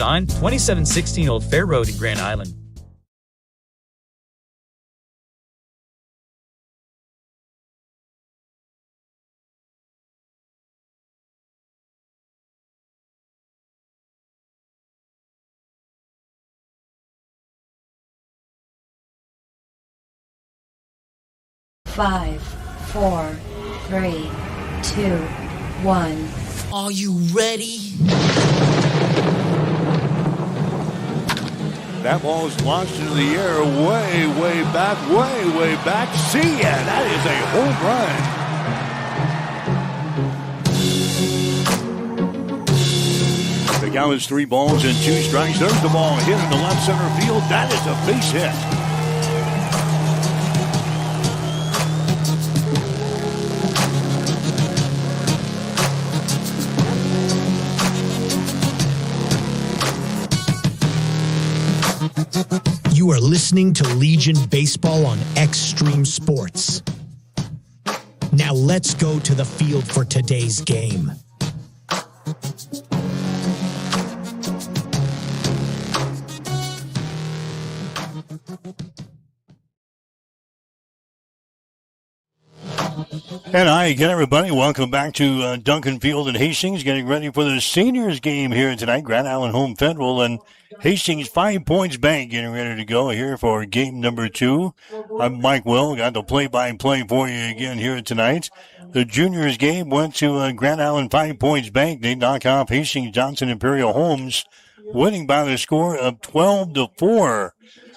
2716 Old Fair Road in Grand Island. Five, 4, 3, 2, 1. Are you ready? That ball is launched into the air way back. See ya! That is a home run. The count is 3 balls and 2 strikes. There's the ball hit in the left center field. That is a base hit. You are listening to Legion Baseball on Extreme Sports. Now let's go to the field for today's game. And hi again, everybody. Welcome back to Duncan Field in Hastings, getting ready for the seniors game here tonight. Grand Island Home Federal and Hastings 5 Points Bank getting ready to go here for game number 2. I'm Mike Will, got the play-by-play for you again here tonight. The juniors game went to Grand Island 5 Points Bank. They knock off Hastings Johnson Imperial Homes, winning by the score of 12-4.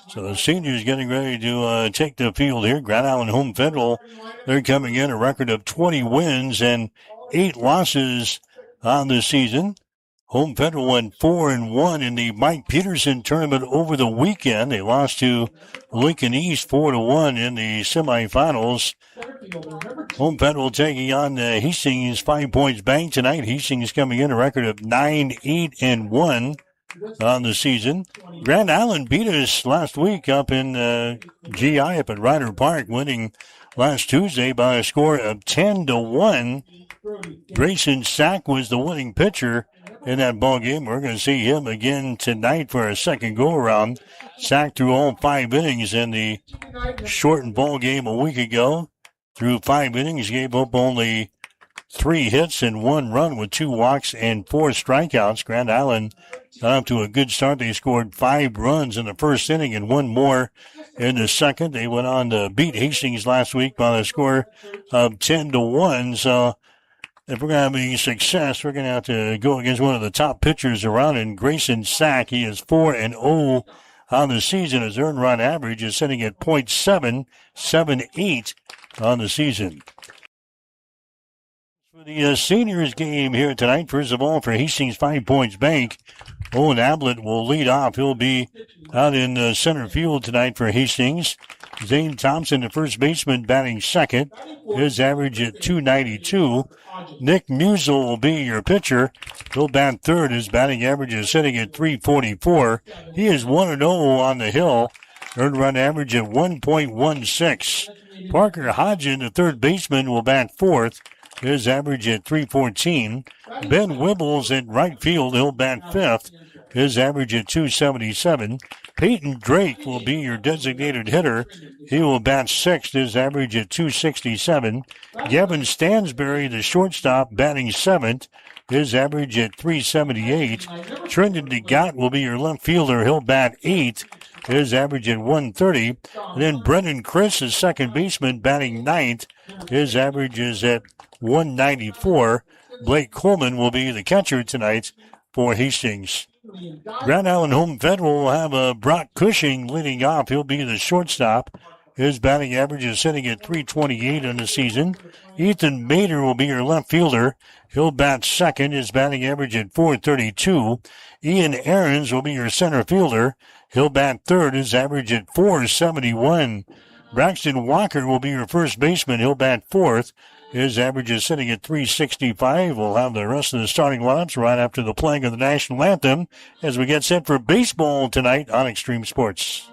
So the seniors getting ready to take the field here. Grand Island Home Federal, they're coming in a record of 20 wins and 8 losses on the season. Home Federal went 4-1 in the Mike Peterson tournament over the weekend. They lost to Lincoln East 4-1 in the semifinals. Home Federal taking on Hastings 5 Points Bank tonight. Hastings coming in a record of 9-8-1. On the season. Grand Island beat us last week up in GI up at Ryder Park, winning last Tuesday by a score of 10-1. Grayson Sack was the winning pitcher in that ball game. We're going to see him again tonight for a second go-around. Sack threw all 5 innings in the shortened ball game a week ago. Through 5 innings, gave up only 3 hits and 1 run with 2 walks and 4 strikeouts. Grand Island got off to a good start. They scored 5 runs in the first inning and 1 more in the second. They went on to beat Hastings last week by the score of 10-1. So if we're going to have any success, we're going to have to go against one of the top pitchers around in Grayson Sack. He is 4-0 on the season. His earned run average is sitting at .778 on the season. For the seniors game here tonight, first of all, for Hastings 5 Points Bank, Owen Ablett will lead off. He'll be out in center field tonight for Hastings. Zane Thompson, the first baseman, batting second. His average at .292. Nick Musel will be your pitcher. He'll bat third. His batting average is sitting at .344. He is 1-0 on the hill. Earned run average at 1.16. Parker Hodgin, the third baseman, will bat fourth. His average at .314. Ben Wibbles at right field. He'll bat fifth. His average at .277. Peyton Drake will be your designated hitter. He will bat sixth. His average at .267. Gavin Stansberry, the shortstop, batting seventh. His average at .378. Trenton DeGott will be your left fielder. He'll bat eighth. His average at .130. And then Brendan Chris, his second baseman, batting ninth. His average is at .194. Blake Coleman will be the catcher tonight for Hastings. Grand Island Home Federal will have Brock Cushing leading off. He'll be the shortstop. His batting average is sitting at .328 in the season. Ethan Bader will be your left fielder. He'll bat second. His batting average at .432. Ian Aarons will be your center fielder. He'll bat third. His average at .471. Braxton Walker will be your first baseman. He'll bat fourth. His average is sitting at .365. We'll have the rest of the starting lineups right after the playing of the national anthem as we get set for baseball tonight on Extreme Sports.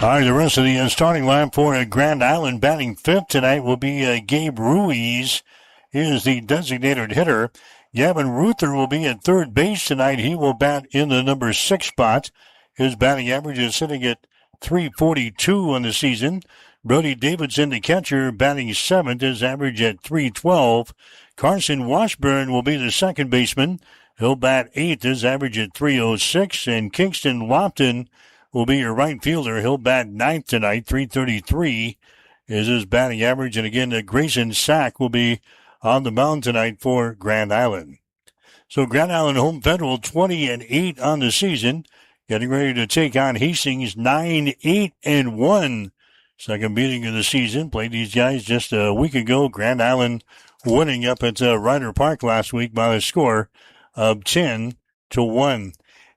All right, the rest of the starting line for Grand Island batting fifth tonight will be Gabe Ruiz. He is the designated hitter. Gavin Ruther will be at third base tonight. He will bat in the number 6 spot. His batting average is sitting at .342 on the season. Brody Davidson, the catcher, batting seventh. His average at .312. Carson Washburn will be the second baseman. He'll bat eighth. His average at .306. And Kingston Lofton will be your right fielder. He'll bat ninth tonight. .333 is his batting average. And again, Grayson Sack will be on the mound tonight for Grand Island. So Grand Island Home Federal 20-8 on the season, getting ready to take on Hastings 9-8-1. Second meeting of the season. Played these guys just a week ago. Grand Island winning up at Ryder Park last week by a score of 10-1.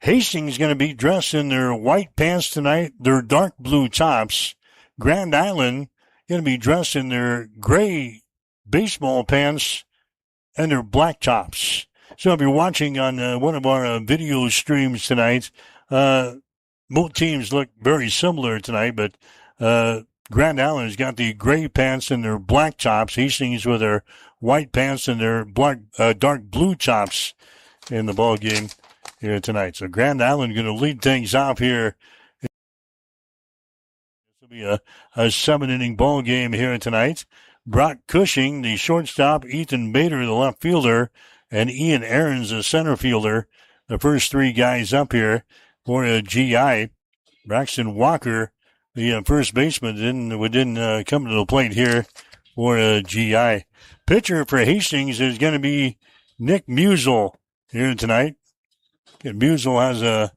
Hastings going to be dressed in their white pants tonight, their dark blue tops. Grand Island going to be dressed in their gray baseball pants and their black tops. So if you're watching on one of our video streams tonight, both teams look very similar tonight, but Grand Island has got the gray pants and their black tops. Hastings with their white pants and their black, dark blue tops in the ball game here tonight. So Grand Island going to lead things off here. This will be a 7-inning ball game here tonight. Brock Cushing, the shortstop, Ethan Bader, the left fielder, and Ian Aarons, the center fielder. The first three guys up here for GI. Braxton Walker, the first baseman, didn't come to the plate here for GI. Pitcher for Hastings is going to be Nick Musel here tonight. And Musel has a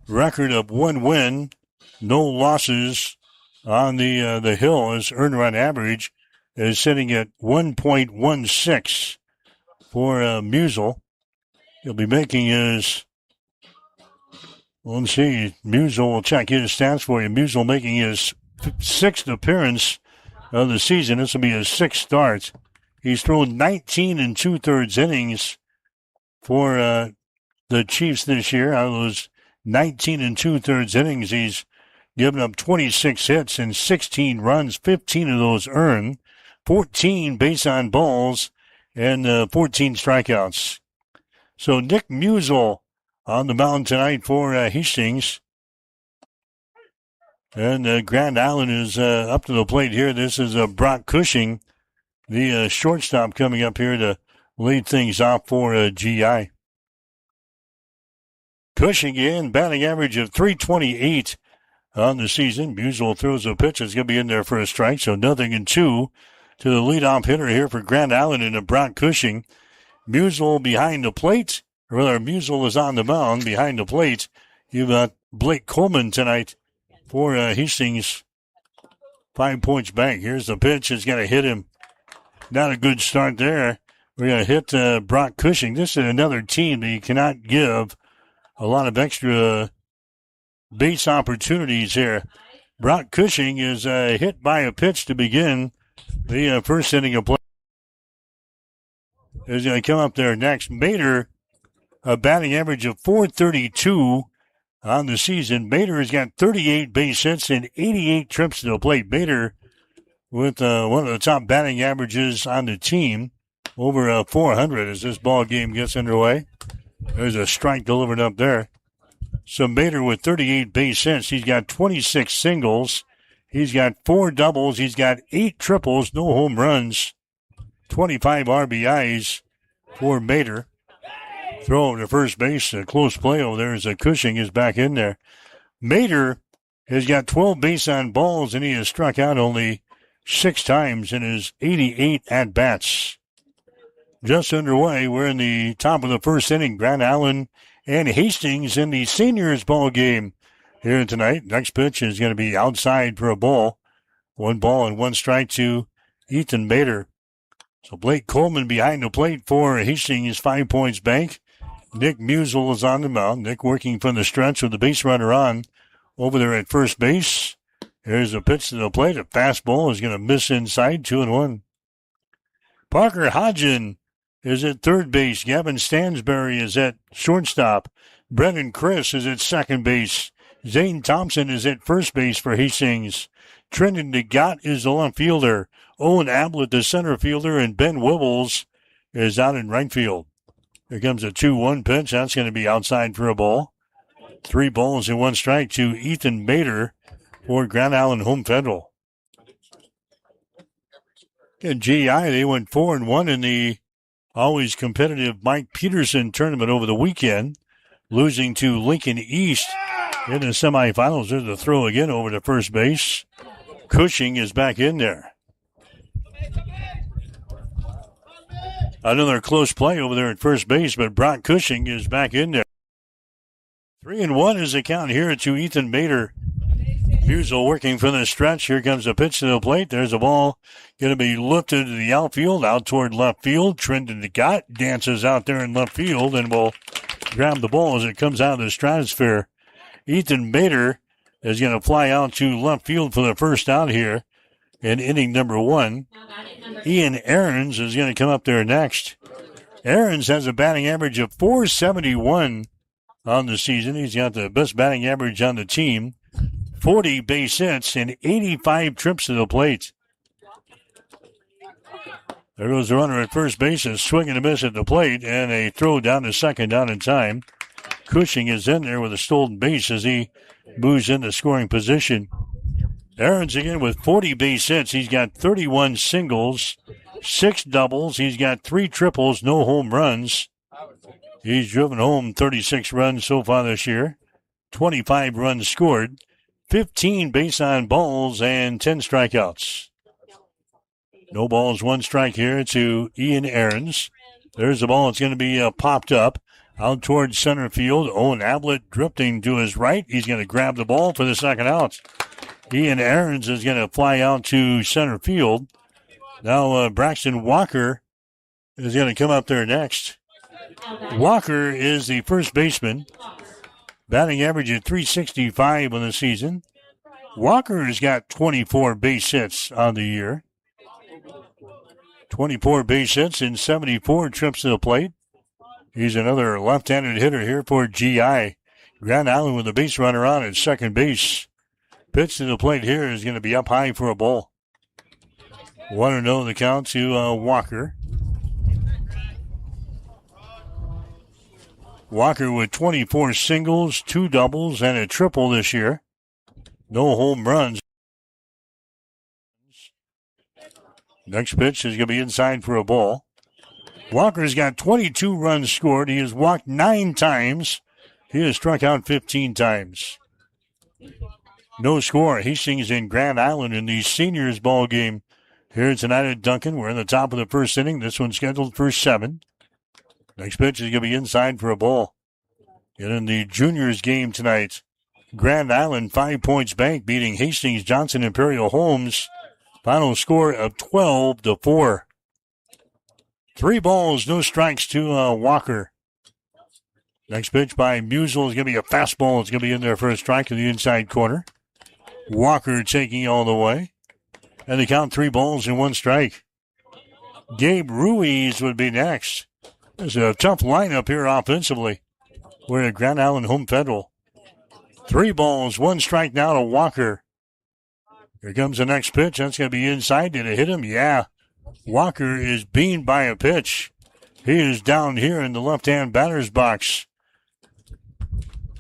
record of 1 win, no losses on the hill. His earned run average is sitting at 1.16 for Musel. He'll be making his, let's see, Musel will check his stats for you. Musel making his 6th appearance of the season. This will be his 6th start. He's thrown 19 2/3 innings for the Chiefs this year. Out of those 19 2/3 innings, he's given up 26 hits and 16 runs, 15 of those earned. 14 base on balls, and 14 strikeouts. So Nick Musel on the mound tonight for Hastings. And Grand Island is up to the plate here. This is Brock Cushing, the shortstop, coming up here to lead things off for GI. Cushing in, batting average of .328 on the season. Musel throws a pitch. It's going to be in there for a strike, so 0-2. To the leadoff hitter here for Grand Island and Brock Cushing. Musel behind the plate, or rather Musel is on the mound behind the plate. You've got Blake Coleman tonight for Hastings. 5 Points Bank. Here's the pitch. It's going to hit him. Not a good start there. We're going to hit Brock Cushing. This is another team that you cannot give a lot of extra base opportunities here. Brock Cushing is hit by a pitch to begin the first inning of play. Is going to come up there next. Bader, a batting average of .432 on the season. Bader has got 38 base hits and 88 trips to the plate. Bader with one of the top batting averages on the team, over 400 as this ball game gets underway. There's a strike delivered up there. So Bader with 38 base hits. He's got 26 singles. He's got 4 doubles. He's got 8 triples, no home runs, 25 RBIs for Bader. Throw over to first base, a close play over there as Cushing is back in there. Bader has got 12 base on balls, and he has struck out only 6 times in his 88 at-bats. Just underway, we're in the top of the first inning. Grand Island and Hastings in the seniors ball game here tonight. Next pitch is going to be outside for a ball. 1 ball and 1 strike to Ethan Bader. So Blake Coleman behind the plate for Hastings 5 Points Bank. Nick Musel is on the mound. Nick working from the stretch with the base runner on over there at first base. There's a pitch to the plate. A fastball is going to miss inside. 2-1. Parker Hodgen is at third base. Gavin Stansberry is at shortstop. Brendan Chris is at second base. Zane Thompson is at first base for Hastings. Trenton DeGott is the left fielder. Owen Ablett, the center fielder, and Ben Wibbles is out in right field. Here comes a 2-1 pitch. That's going to be outside for a ball. 3 balls and 1 strike to Ethan Bader for Grand Island Home Federal. At GI, they went 4-1 in the always competitive Mike Peterson tournament over the weekend, losing to Lincoln East in the semifinals. There's a throw again over to first base. Cushing is back in there. Another close play over there at first base, but Brock Cushing is back in there. 3-1 is the count here to Ethan Bader. Musel working from the stretch. Here comes a pitch to the plate. There's a ball going to be lifted to the outfield, out toward left field. Trenton DeGott dances out there in left field and will grab the ball as it comes out of the stratosphere. Ethan Bader is going to fly out to left field for the first out here in inning number 1. Ian Aarons is going to come up there next. Aarons has a batting average of .471 on the season. He's got the best batting average on the team. 40 base hits and 85 trips to the plate. There goes the runner at first base, a swing and a miss at the plate, and a throw down to second down in time. Cushing is in there with a stolen base as he moves into scoring position. Aarons again with 40 base hits. He's got 31 singles, 6 doubles. He's got 3 triples, no home runs. He's driven home 36 runs so far this year, 25 runs scored, 15 base on balls, and 10 strikeouts. No balls, 1 strike here to Ian Aarons. There's the ball. It's going to be popped up out towards center field. Owen Ablett drifting to his right. He's going to grab the ball for the second out. Ian Aarons is going to fly out to center field. Now Braxton Walker is going to come up there next. Walker is the first baseman. Batting average at .365 on the season. Walker has got 24 base hits on the year. 24 base hits and 74 trips to the plate. He's another left-handed hitter here for GI. Grand Island with a base runner on at second base. Pitch to the plate here is going to be up high for a ball. 1-0 the count to Walker. Walker with 24 singles, 2 doubles, and a triple this year. No home runs. Next pitch is going to be inside for a ball. Walker's got 22 runs scored. He has walked 9 times. He has struck out 15 times. No score. Hastings in Grand Island in the seniors ball game here tonight at Duncan. We're in the top of the first inning. This one's scheduled for 7. Next pitch is going to be inside for a ball. And in the juniors game tonight, Grand Island 5 Points Bank beating Hastings Johnson Imperial Homes. Final score of 12-4. 3 balls, no strikes to Walker. Next pitch by Musel is going to be a fastball. It's going to be in there for a strike in the inside corner. Walker taking all the way. And they count 3 balls and 1 strike. Gabe Ruiz would be next. There's a tough lineup here offensively. We're at Grand Island Home Federal. 3 balls, 1 strike now to Walker. Here comes the next pitch. That's going to be inside. Did it hit him? Yeah. Walker is beamed by a pitch. He is down here in the left-hand batter's box.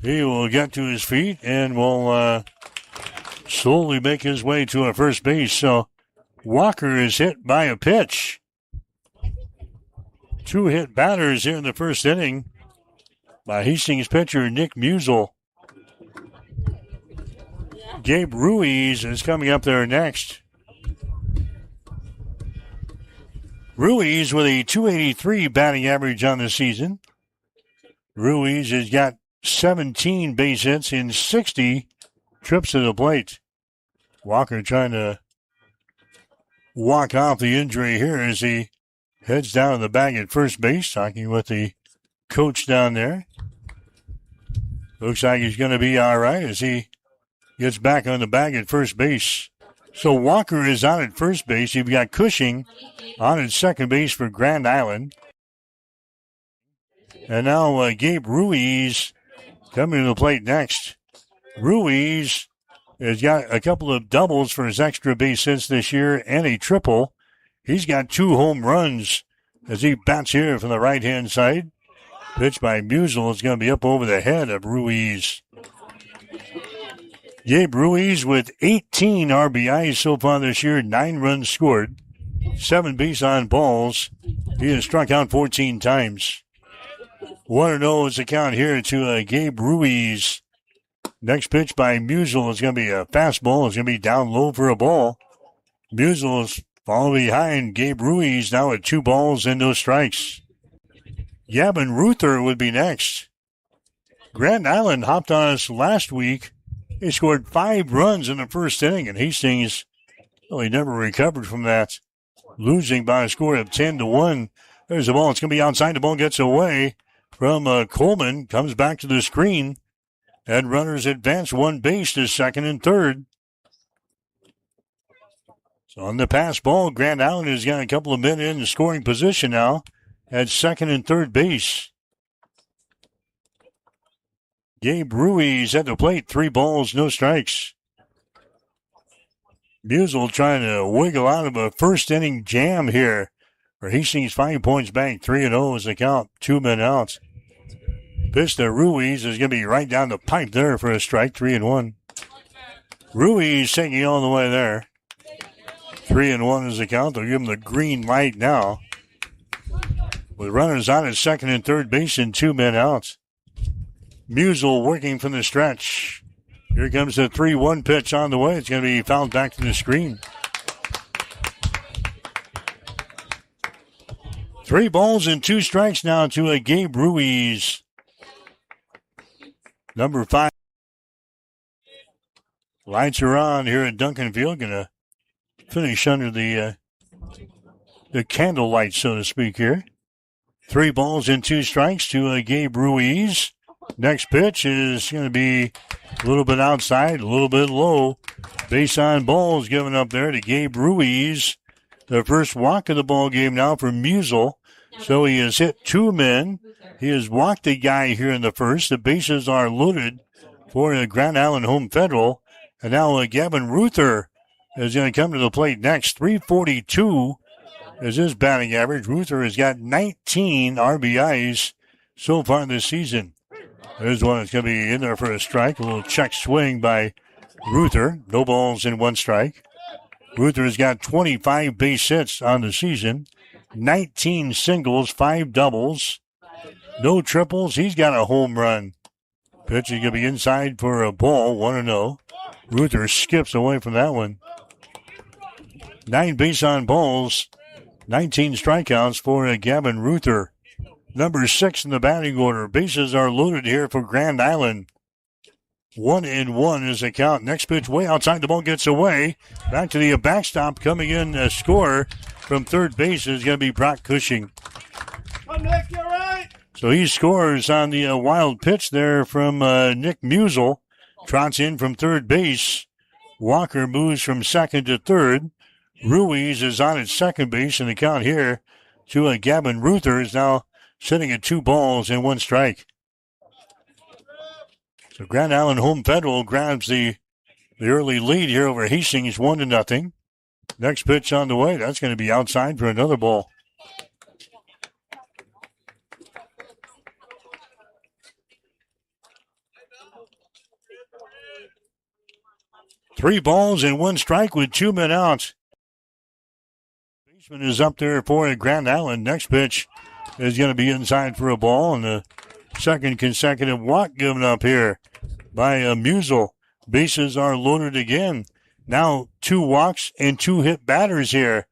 He will get to his feet and will slowly make his way to a first base. So Walker is hit by a pitch. 2 hit batters here in the first inning by Hastings pitcher Nick Musel. Gabe Ruiz is coming up there next. Ruiz with a .283 batting average on the season. Ruiz has got 17 base hits in 60 trips to the plate. Walker trying to walk off the injury here as he heads down to the bag at first base, talking with the coach down there. Looks like he's going to be all right as he gets back on the bag at first base. So Walker is on at first base. You've got Cushing on at second base for Grand Island. And now Gabe Ruiz coming to the plate next. Ruiz has got a couple of doubles for his extra base hits this year and a triple. He's got 2 home runs as he bats here from the right-hand side. Pitch by Musial is going to be up over the head of Ruiz. Gabe Ruiz with 18 RBIs so far this year, 9 runs scored, 7 base on balls. He has struck out 14 times. 1-0 is the count here to Gabe Ruiz. Next pitch by Musial is going to be a fastball. It's going to be down low for a ball. Musial is falling behind Gabe Ruiz now at 2 balls and no strikes. Gavin Ruther would be next. Grand Island hopped on us last week. He scored 5 runs in the first inning, and Hastings really never recovered from that, losing by a score of 10-1. There's the ball. It's going to be outside. The ball gets away from Coleman, comes back to the screen, and runners advance 1 base to second and third. So on the pass ball, Grand Island has got a couple of men in scoring position now at second and third base. Gabe Ruiz at the plate, 3 balls, no strikes. Musial trying to wiggle out of a first inning jam here for Hastings 5 Points Bank. 3-0 is the count, 2 men out. Pitch to Ruiz is going to be right down the pipe there for a strike, 3-1. Ruiz taking all the way there. 3-1 is the count. They'll give him the green light now, with runners on at second and third base and 2 men out. Musial working from the stretch. Here comes the 3-1 pitch on the way. It's going to be fouled back to the screen. 3 balls and 2 strikes now to Gabe Ruiz. Number 5. Lights are on here at Duncan Field. Going to finish under the candlelight, so to speak, here. 3 balls and 2 strikes to Gabe Ruiz. Next pitch is going to be a little bit outside, a little bit low. Base on balls given up there to Gabe Ruiz. The first walk of the ball game now for Musial. So he has hit 2 men. He has walked a guy here in the first. The bases are loaded for Grand Island Home Federal. And now Gavin Ruther is going to come to the plate next. 342 is his batting average. Ruther has got 19 RBIs so far this season. There's one that's going to be in there for a strike. A little check swing by Ruther. No balls and 1 strike. Ruther has got 25 base hits on the season. 19 singles, 5 doubles. No triples. He's got a home run. Pitch is going to be inside for a ball, 1-0. Ruther skips away from that one. 9 base on balls. 19 strikeouts for Gavin Ruther. Number 6 in the batting order. Bases are loaded here for Grand Island. 1-1 is the count. Next pitch way outside. The ball gets away. Back to the backstop. Coming in a score from third base is going to be Brock Cushing. Nick, you all right? So he scores on the wild pitch there from Nick Musial. Trots in from third base. Walker moves from second to third. Ruiz is on at second base, and the count here to Gavin Ruther is now sitting at 2 balls and 1 strike. So Grand Island Home Federal grabs the early lead here over Hastings, 1-0. Next pitch on the way. That's going to be outside for another ball. Three balls and 1 strike with 2 men out. Baseman is up there for Grand Island. Next pitch is going to be inside for a ball, and the second consecutive walk given up here by Musial. Bases are loaded again. Now 2 walks and 2 hit batters here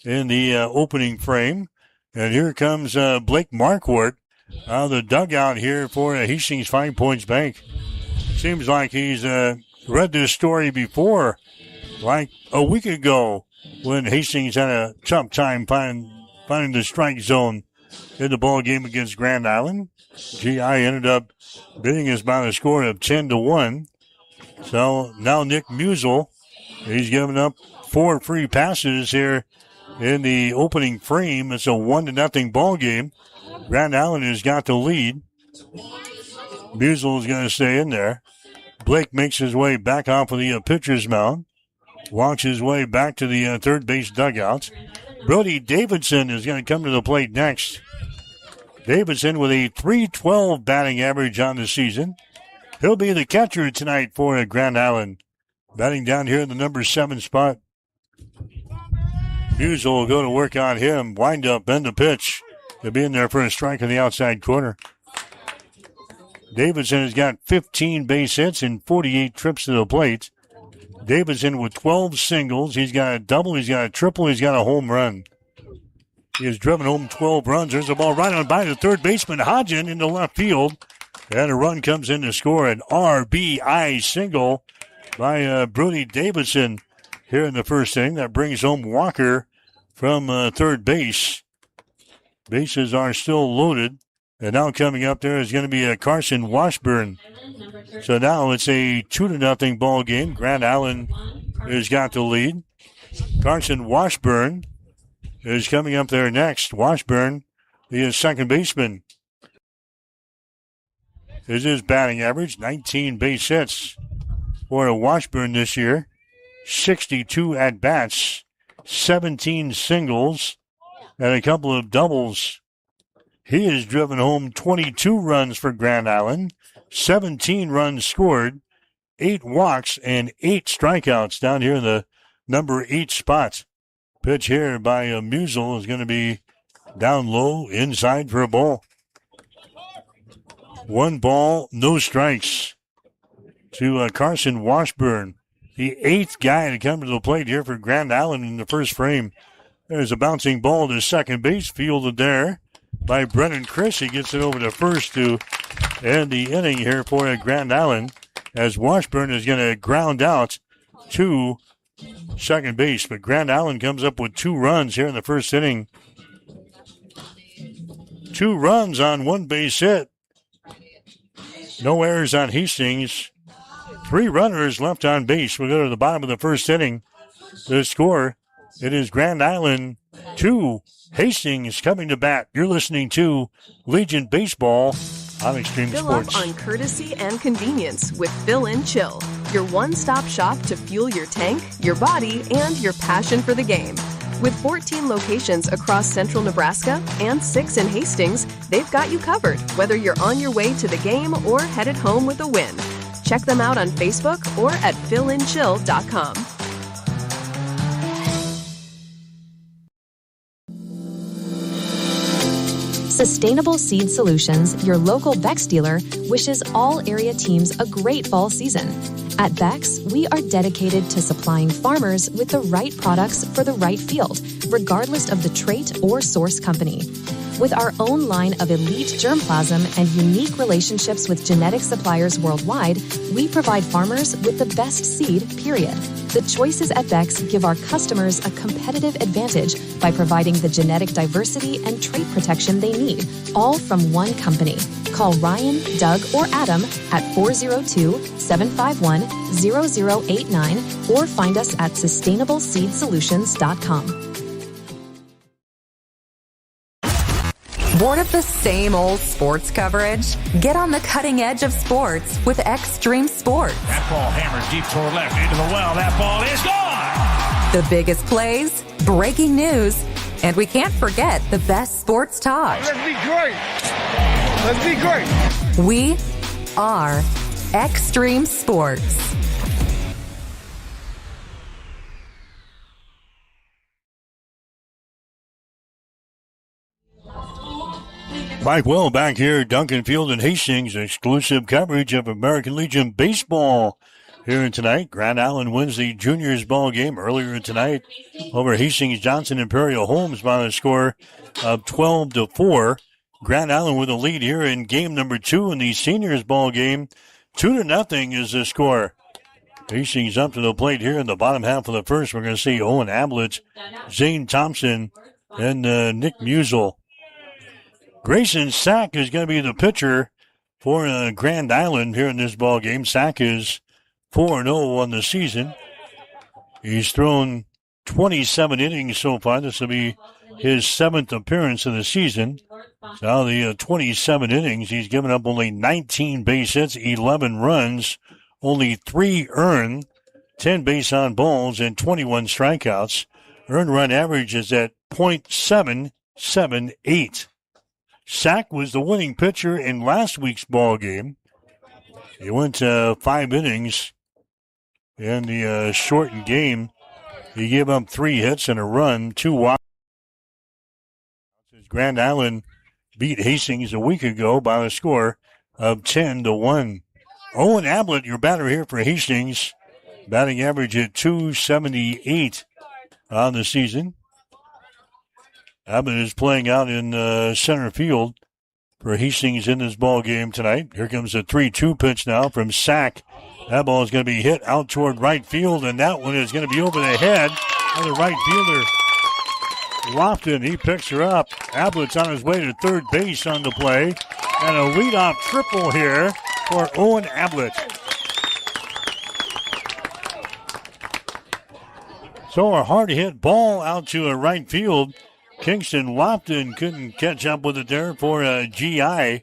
in the opening frame. And here comes Blake Marquardt out of the dugout here for Hastings 5 Points Bank. Seems like he's read this story before, like a week ago when Hastings had a tough time finding the strike zone in the ball game against Grand Island. GI ended up beating us by a score of 10-1. So now Nick Musial, he's given up 4 free passes here in the opening frame. It's a 1-0 ball game. Grand Island has got the lead. Musial is going to stay in there. Blake makes his way back off of the pitcher's mound. Walks his way back to the third base dugout. Brody Davidson is going to come to the plate next. Davidson with a .312 batting average on the season. He'll be the catcher tonight for Grand Island. Batting down here in the number 7 spot. Musel will go to work on him. Wind up, bend the pitch. He'll be in there for a strike in the outside corner. Davidson has got 15 base hits and 48 trips to the plate. Davidson with 12 singles. He's got a double, he's got a triple, he's got a home run. He has driven home 12 runs. There's a ball right on by the third baseman, Hodgen, into left field. And a run comes in to score an RBI single by Brody Davidson here in the first inning. That brings home Walker from third base. Bases are still loaded. And now coming up there is going to be Carson Washburn. So now it's a 2-0 ball game. Grand Island has got the lead. Carson Washburn is coming up there next. Washburn, the second baseman. Is his batting average, 19 base hits for Washburn this year. 62 at-bats, 17 singles, and a couple of doubles. He has driven home 22 runs for Grand Island, 17 runs scored, 8 walks, and 8 strikeouts down here in the number 8 spot. Pitch here by Musel is going to be down low, inside for a ball. 1 ball, no strikes to Carson Washburn, the 8th guy to come to the plate here for Grand Island in the first frame. There's a bouncing ball to second base, fielded there by Brennan Chris. He gets it over to first to end the inning here for Grand Island, as Washburn is going to ground out to second base. But Grand Island comes up with 2 runs here in the first inning. 2 runs on 1 base hit. No errors on Hastings. 3 runners left on base. We'll go to the bottom of the first inning. The score, it is Grand Island 2, Hastings coming to bat. You're listening to Legion Baseball on Extreme Fill Sports. up on courtesy and convenience with Fill and Chill, your one-stop shop to fuel your tank, your body, and your passion for the game. With 14 locations across central Nebraska and 6 in Hastings, they've got you covered, whether you're on your way to the game or headed home with a win. Check them out on Facebook or at fillandchill.com. Sustainable Seed Solutions, your local Bex dealer, wishes all area teams a great fall season. At Bex, we are dedicated to supplying farmers with the right products for the right field, regardless of the trait or source company. With our own line of elite germplasm and unique relationships with genetic suppliers worldwide, we provide farmers with the best seed, period. The choices at Bex give our customers a competitive advantage by providing the genetic diversity and trait protection they need, all from one company. Call Ryan, Doug, or Adam at 402-751-0089 or find us at sustainableseedsolutions.com. Bored of the same old sports coverage? Get on the cutting edge of sports with Extreme Sports. That ball hammered deep toward left into the well. That ball is gone. The biggest plays, breaking news, and we can't forget the best sports talk. Let's be great. Let's be great. We are Extreme Sports. Mike Will back here at Duncan Field in Hastings. Exclusive coverage of American Legion Baseball here tonight. Grand Island wins the juniors ball game earlier tonight over Hastings Johnson Imperial Homes by a score of 12-4. Grand Island with a lead here in game number 2 in the seniors ball game. 2-0 is the score. Hastings up to the plate here in the bottom half of the first. We're going to see Owen Ablett, Zane Thompson, and Nick Musel. Grayson Sack is going to be the pitcher for Grand Island here in this ball game. Sack is 4-0 on the season. He's thrown 27 innings so far. This will be his 7th appearance of the season. Now the 27 innings, he's given up only 19 base hits, 11 runs, only 3 earned, 10 base on balls, and 21 strikeouts. Earned run average is at .778. Sack was the winning pitcher in last week's ball game. He went 5 innings in the shortened game. He gave up 3 hits and a run, 2 walks. Grand Island beat Hastings a week ago by a score of 10-1. Owen Ablett, your batter here for Hastings, batting average at .278 on the season. Abbott is playing out in center field for Hastings in this ball game tonight. Here comes a 3-2 pitch now from Sack. That ball is going to be hit out toward right field, and that one is going to be over the head of the right fielder. Lofton, he picks her up. Ablett's on his way to third base on the play. And a leadoff triple here for Owen Ablett. So a hard-hit ball out to a right field. Kingston Lofton couldn't catch up with it there for a GI.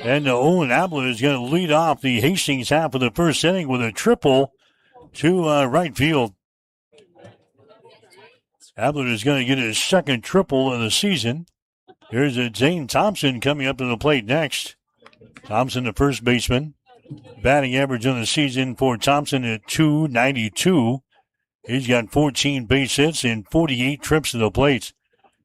And Owen Ablett is going to lead off the Hastings half of the first inning with a triple to right field. Ablett is going to get his second triple of the season. Here's Zane Thompson coming up to the plate next. Thompson, the first baseman. Batting average on the season for Thompson at .292. He's got 14 base hits and 48 trips to the plate.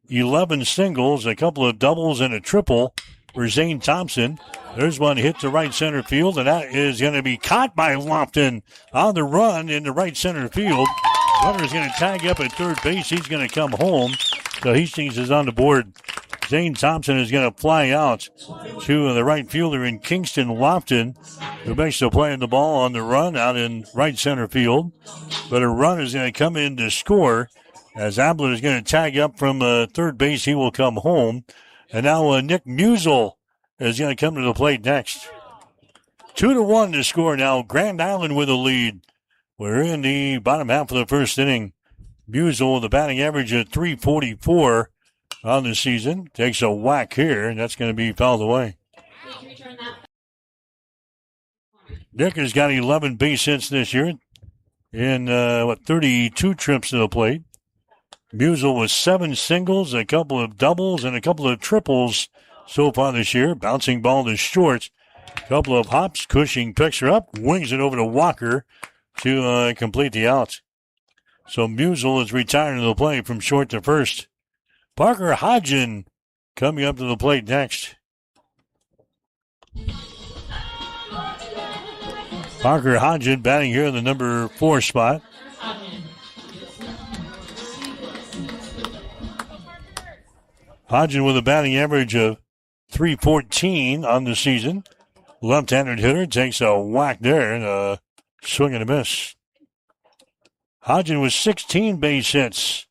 11 singles, a couple of doubles, and a triple for Zane Thompson. There's one hit to right center field, and that is going to be caught by Lofton on the run into right center field. Runner's going to tag up at third base. He's going to come home. So Hastings is on the board. Zane Thompson is going to fly out to the right fielder in Kingston Lofton, who makes the play on the ball on the run out in right center field. But a run is going to come in to score as Ablett is going to tag up from third base. He will come home. And now Nick Musel is going to come to the plate next. 2-1 to score now. Grand Island with a lead. We're in the bottom half of the first inning. Musel, the batting average at .344 on the season. Takes a whack here, and that's going to be fouled away. Nick has got 11 base hits this year in, 32 trips to the plate. Musel with 7 singles, a couple of doubles, and a couple of triples so far this year. Bouncing ball to short. A couple of hops. Cushing picks her up, wings it over to Walker to complete the out. So Musel is retiring to the plate from short to first. Parker Hodgen coming up to the plate next. Parker Hodgen batting here in the number 4 spot. Hodgen with a batting average of .314 on the season. Left-handed hitter takes a whack there and a swing and a miss. Hodgen with 16 base hits,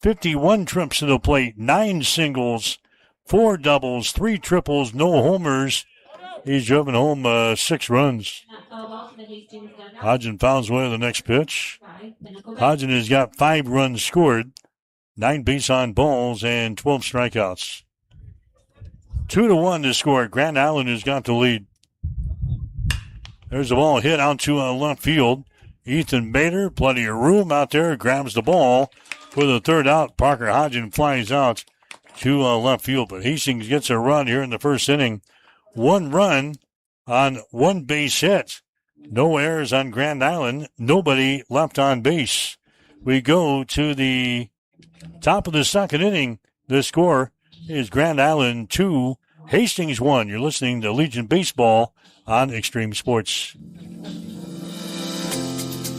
51 trips to the plate, 9 singles, 4 doubles, 3 triples, no homers. He's driven home 6 runs. Hodgen fouls away the next pitch. Hodgen has got 5 runs scored, 9 base on balls, and 12 strikeouts. 2-1 to score. Grand Island has got the lead. There's the ball hit out to left field. Ethan Bader, plenty of room out there, grabs the ball for the third out. Parker Hodgen flies out to left field, but Hastings gets a run here in the first inning. 1 run on 1 base hit. No errors on Grand Island. Nobody left on base. We go to the top of the second inning. The score is Grand Island 2, Hastings 1. You're listening to Legion Baseball on Extreme Sports.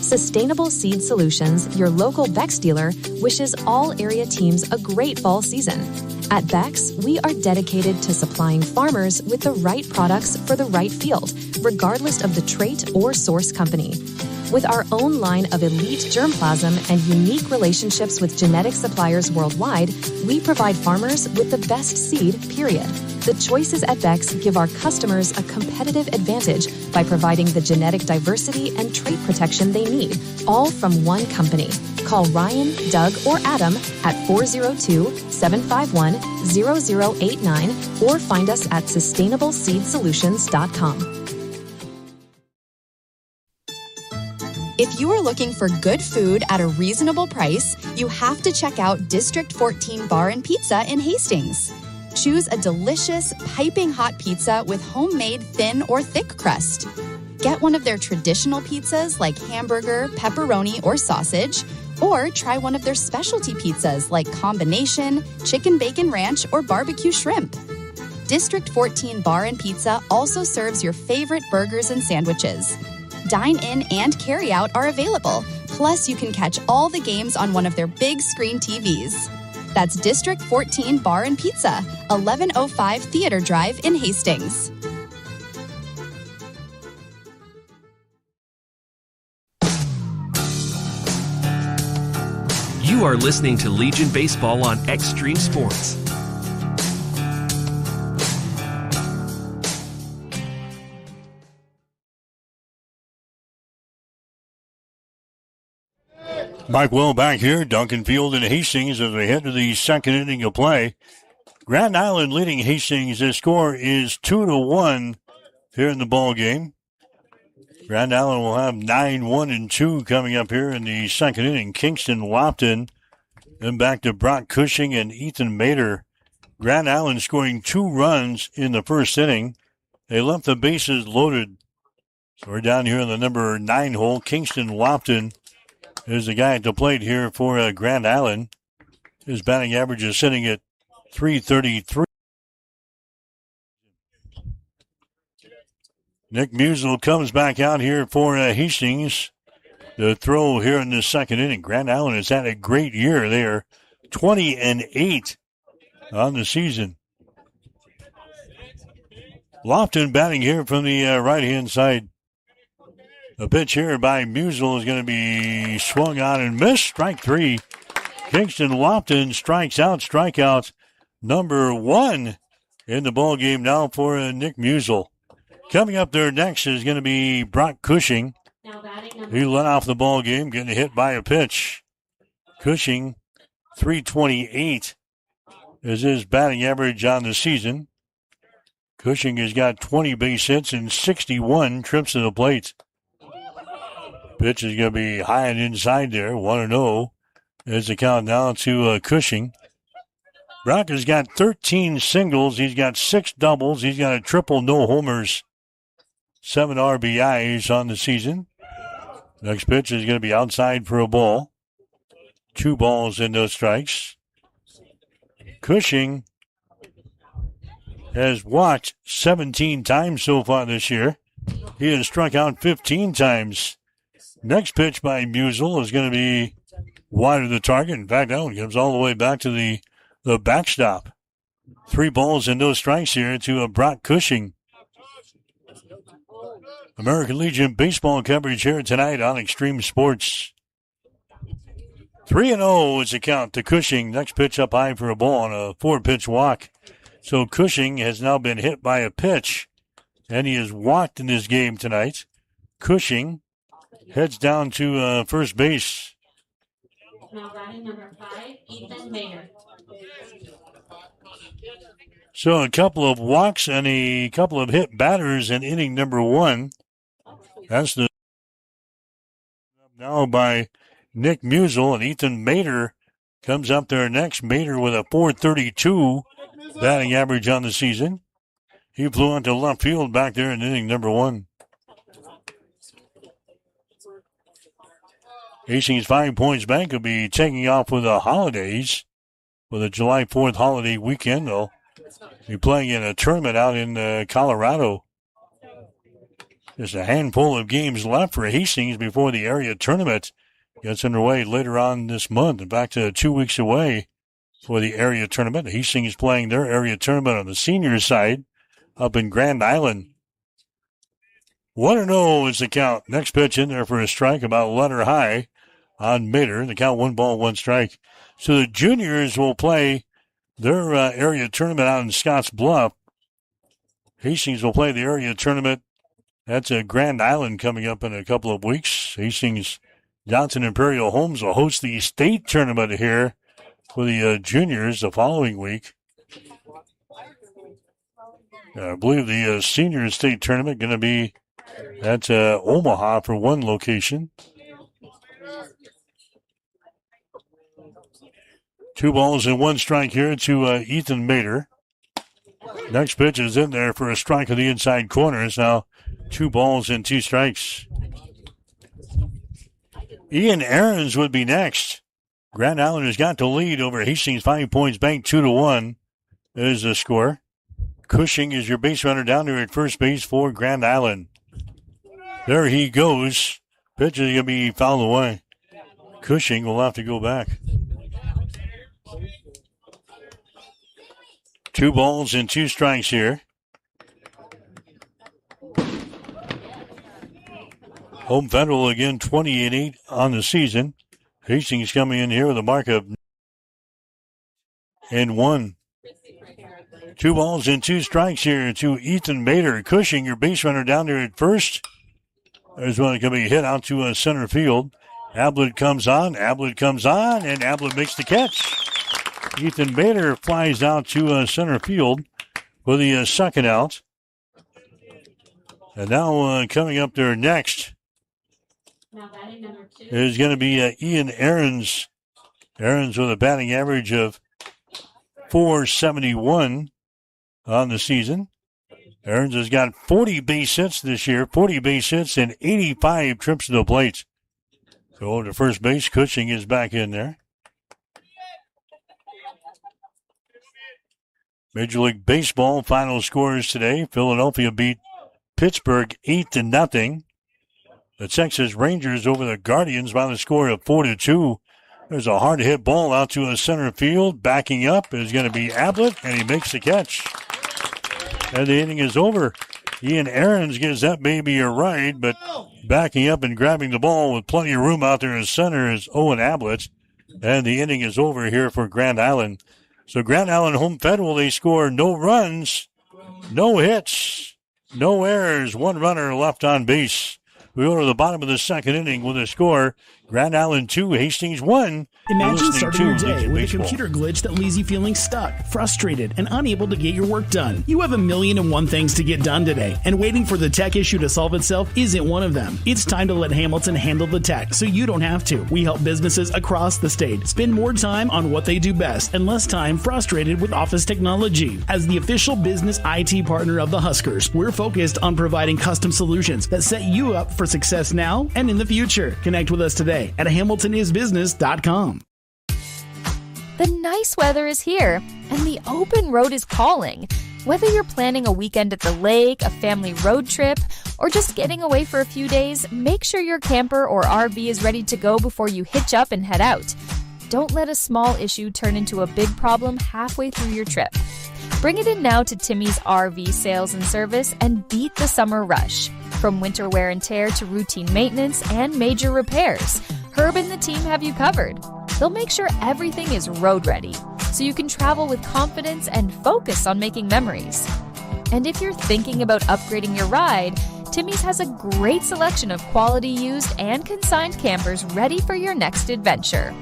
Sustainable Seed Solutions, your local Bex dealer, wishes all area teams a great fall season. At Bex, we are dedicated to supplying farmers with the right products for the right field, regardless of the trait or source company. With our own line of elite germplasm and unique relationships with genetic suppliers worldwide, we provide farmers with the best seed, period. The choices at Bex give our customers a competitive advantage by providing the genetic diversity and trait protection they need, all from one company. Call Ryan, Doug, or Adam at 402-751-0089 or find us at sustainableseedsolutions.com. If you are looking for good food at a reasonable price, you have to check out District 14 Bar and Pizza in Hastings. Choose a delicious, piping hot pizza with homemade thin or thick crust. Get one of their traditional pizzas like hamburger, pepperoni, or sausage, or try one of their specialty pizzas like combination, chicken bacon ranch, or barbecue shrimp. District 14 Bar and Pizza also serves your favorite burgers and sandwiches. Dine in and carry out are available. Plus, you can catch all the games on one of their big screen TVs. That's District 14 Bar and Pizza, 1105 Theater Drive in Hastings. You are listening to Legion Baseball on Extreme Sports. Mike Will back here, Duncan Field and Hastings as we head to the second inning of play. Grand Island leading Hastings. The score is 2-1 here in the ball game. Grand Island will have 9-1-2 coming up here in the second inning. Kingston Lofton, then back to Brock Cushing and Ethan Mader. Grand Island scoring 2 runs in the first inning. They left the bases loaded. So we're down here in the number 9 hole. Kingston Lofton is the guy at the plate here for Grand Island. His batting average is sitting at .333. Nick Musial comes back out here for Hastings. The throw here in the second inning. Grand Island has had a great year there. 20-8 on the season. Lofton batting here from the right-hand side. The pitch here by Musial is going to be swung on and missed. Strike 3. Kingston Lofton strikes out. Strikeout number 1 in the ball game now for Nick Musial. Coming up there next is going to be Brock Cushing. He led off the ball game, getting hit by a pitch. Cushing, .328 is his batting average on the season. Cushing has got 20 base hits and 61 trips to the plate. Pitch is going to be high and inside there, 1-0. There's the count now to Cushing. Brock has got 13 singles. He's got 6 doubles. He's got a triple, no homers, 7 RBIs on the season. Next pitch is going to be outside for a ball. 2 balls and no strikes. Cushing has walked 17 times so far this year. He has struck out 15 times. Next pitch by Musial is going to be wide of the target. In fact, that one comes all the way back to the backstop. 3 balls and no strikes here to Brock Cushing. American Legion baseball coverage here tonight on Extreme Sports. 3-0 is the count to Cushing. Next pitch up high for a ball on a 4-pitch walk. So Cushing has now been hit by a pitch, and he has walked in this game tonight. Cushing heads down to first base. Now batting number 5, Ethan Mayer. So a couple of walks and a couple of hit batters in inning number 1. That's the now by Nick Musial, and Ethan Mader comes up there next. Mader with a .432 batting average on the season. He flew onto left field back there in inning number 1. Hastings 5 Points Bank will be taking off with the holidays for the July 4th holiday weekend. They'll be playing in a tournament out in Colorado. Just a handful of games left for Hastings before the area tournament gets underway later on this month. In fact, 2 weeks away for the area tournament. Hastings playing their area tournament on the senior side up in Grand Island. 1-0 is the count. Next pitch in there for a strike about letter high on Mader. The count 1 ball, 1 strike. So the juniors will play their area tournament out in Scotts Bluff. Hastings will play the area tournament. That's a Grand Island coming up in a couple of weeks. Hastings Johnson Imperial Homes will host the state tournament here for the juniors the following week. I believe the senior state tournament going to be at Omaha for one location. 2 balls and 1 strike here to Ethan Mater. Next pitch is in there for a strike of the inside corner. It's now 2 balls and 2 strikes. Ian Aarons would be next. Grand Island has got the lead over Hastings 5 Points Bank 2-1 is the score. Cushing is your base runner down there at first base for Grand Island. There he goes. Pitch is going to be fouled away. Cushing will have to go back. 2 balls and 2 strikes here. Home Federal again 20-8 on the season. Hastings coming in here with a mark of 1. 2 balls and 2 strikes here to Ethan Mater. Cushing, your base runner down there at first. There's one going to be hit out to center field. Ablett comes on, and Ablett makes the catch. Ethan Mater flies out to center field for the second out. And now coming up there next is going to be Ian Aarons. Aarons with a batting average of .471 on the season. Aarons has got 40 base hits this year, 40 base hits and 85 trips to the plate. So over to first base, Cushing is back in there. Major League Baseball final scores today. Philadelphia beat Pittsburgh 8-0. The Texas Rangers over the Guardians by the score of 4-2. There's a hard hit ball out to a center field. Backing up is going to be Ablett, and he makes the catch. And the inning is over. Ian Aarons gives that baby a ride, but backing up and grabbing the ball with plenty of room out there in center is Owen Ablett. And the inning is over here for Grand Island. So Grand Island Home Federal, they score no runs, no hits, no errors, 1 runner left on base. We go to the bottom of the second inning with a score. Grand Island 2, Hastings 1. Imagine starting your day Legion with Baseball. a computer glitch that leaves you feeling stuck, frustrated, and unable to get your work done. You have 1,000,001 things to get done today, and waiting for the tech issue to solve itself isn't one of them. It's time to let Hamilton handle the tech so you don't have to. We help businesses across the state spend more time on what they do best and less time frustrated with office technology. As the official business IT partner of the Huskers, we're focused on providing custom solutions that set you up for success now and in the future. Connect with us today at hamiltonisbusiness.com. The nice weather is here, and the open road is calling. Whether you're planning a weekend at the lake, a family road trip, or just getting away for a few days, make sure your camper or RV is ready to go before you hitch up and head out. Don't let a small issue turn into a big problem halfway through your trip. Bring it in now to Timmy's RV Sales and Service and beat the summer rush. From winter wear and tear to routine maintenance and major repairs, Herb and the team have you covered. They'll make sure everything is road ready, so you can travel with confidence and focus on making memories. And if you're thinking about upgrading your ride, Timmy's has a great selection of quality used and consigned campers ready for your next adventure.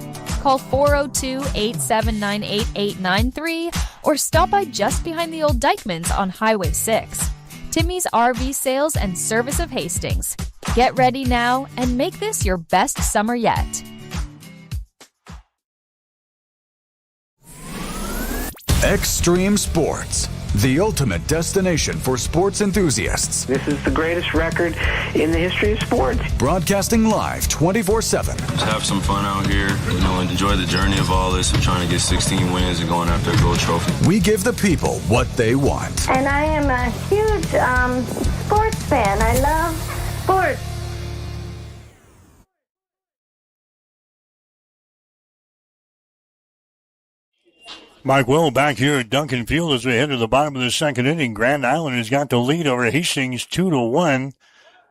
Call 402-879-8893 or stop by just behind the old Dykmans on Highway 6. Timmy's RV Sales and Service of Hastings. Get ready now and make this your best summer yet. Extreme Sports, the ultimate destination for sports enthusiasts. This is the greatest record in the history of sports. Broadcasting live 24/7. Just have some fun out here, and enjoy the journey of all this of trying to get 16 wins and going after a gold trophy. We give the people what they want. And I am a huge sports fan. I love sports. Mike Will back here at Duncan Field as we head to the bottom of the second inning. Grand Island has got the lead over Hastings 2-1.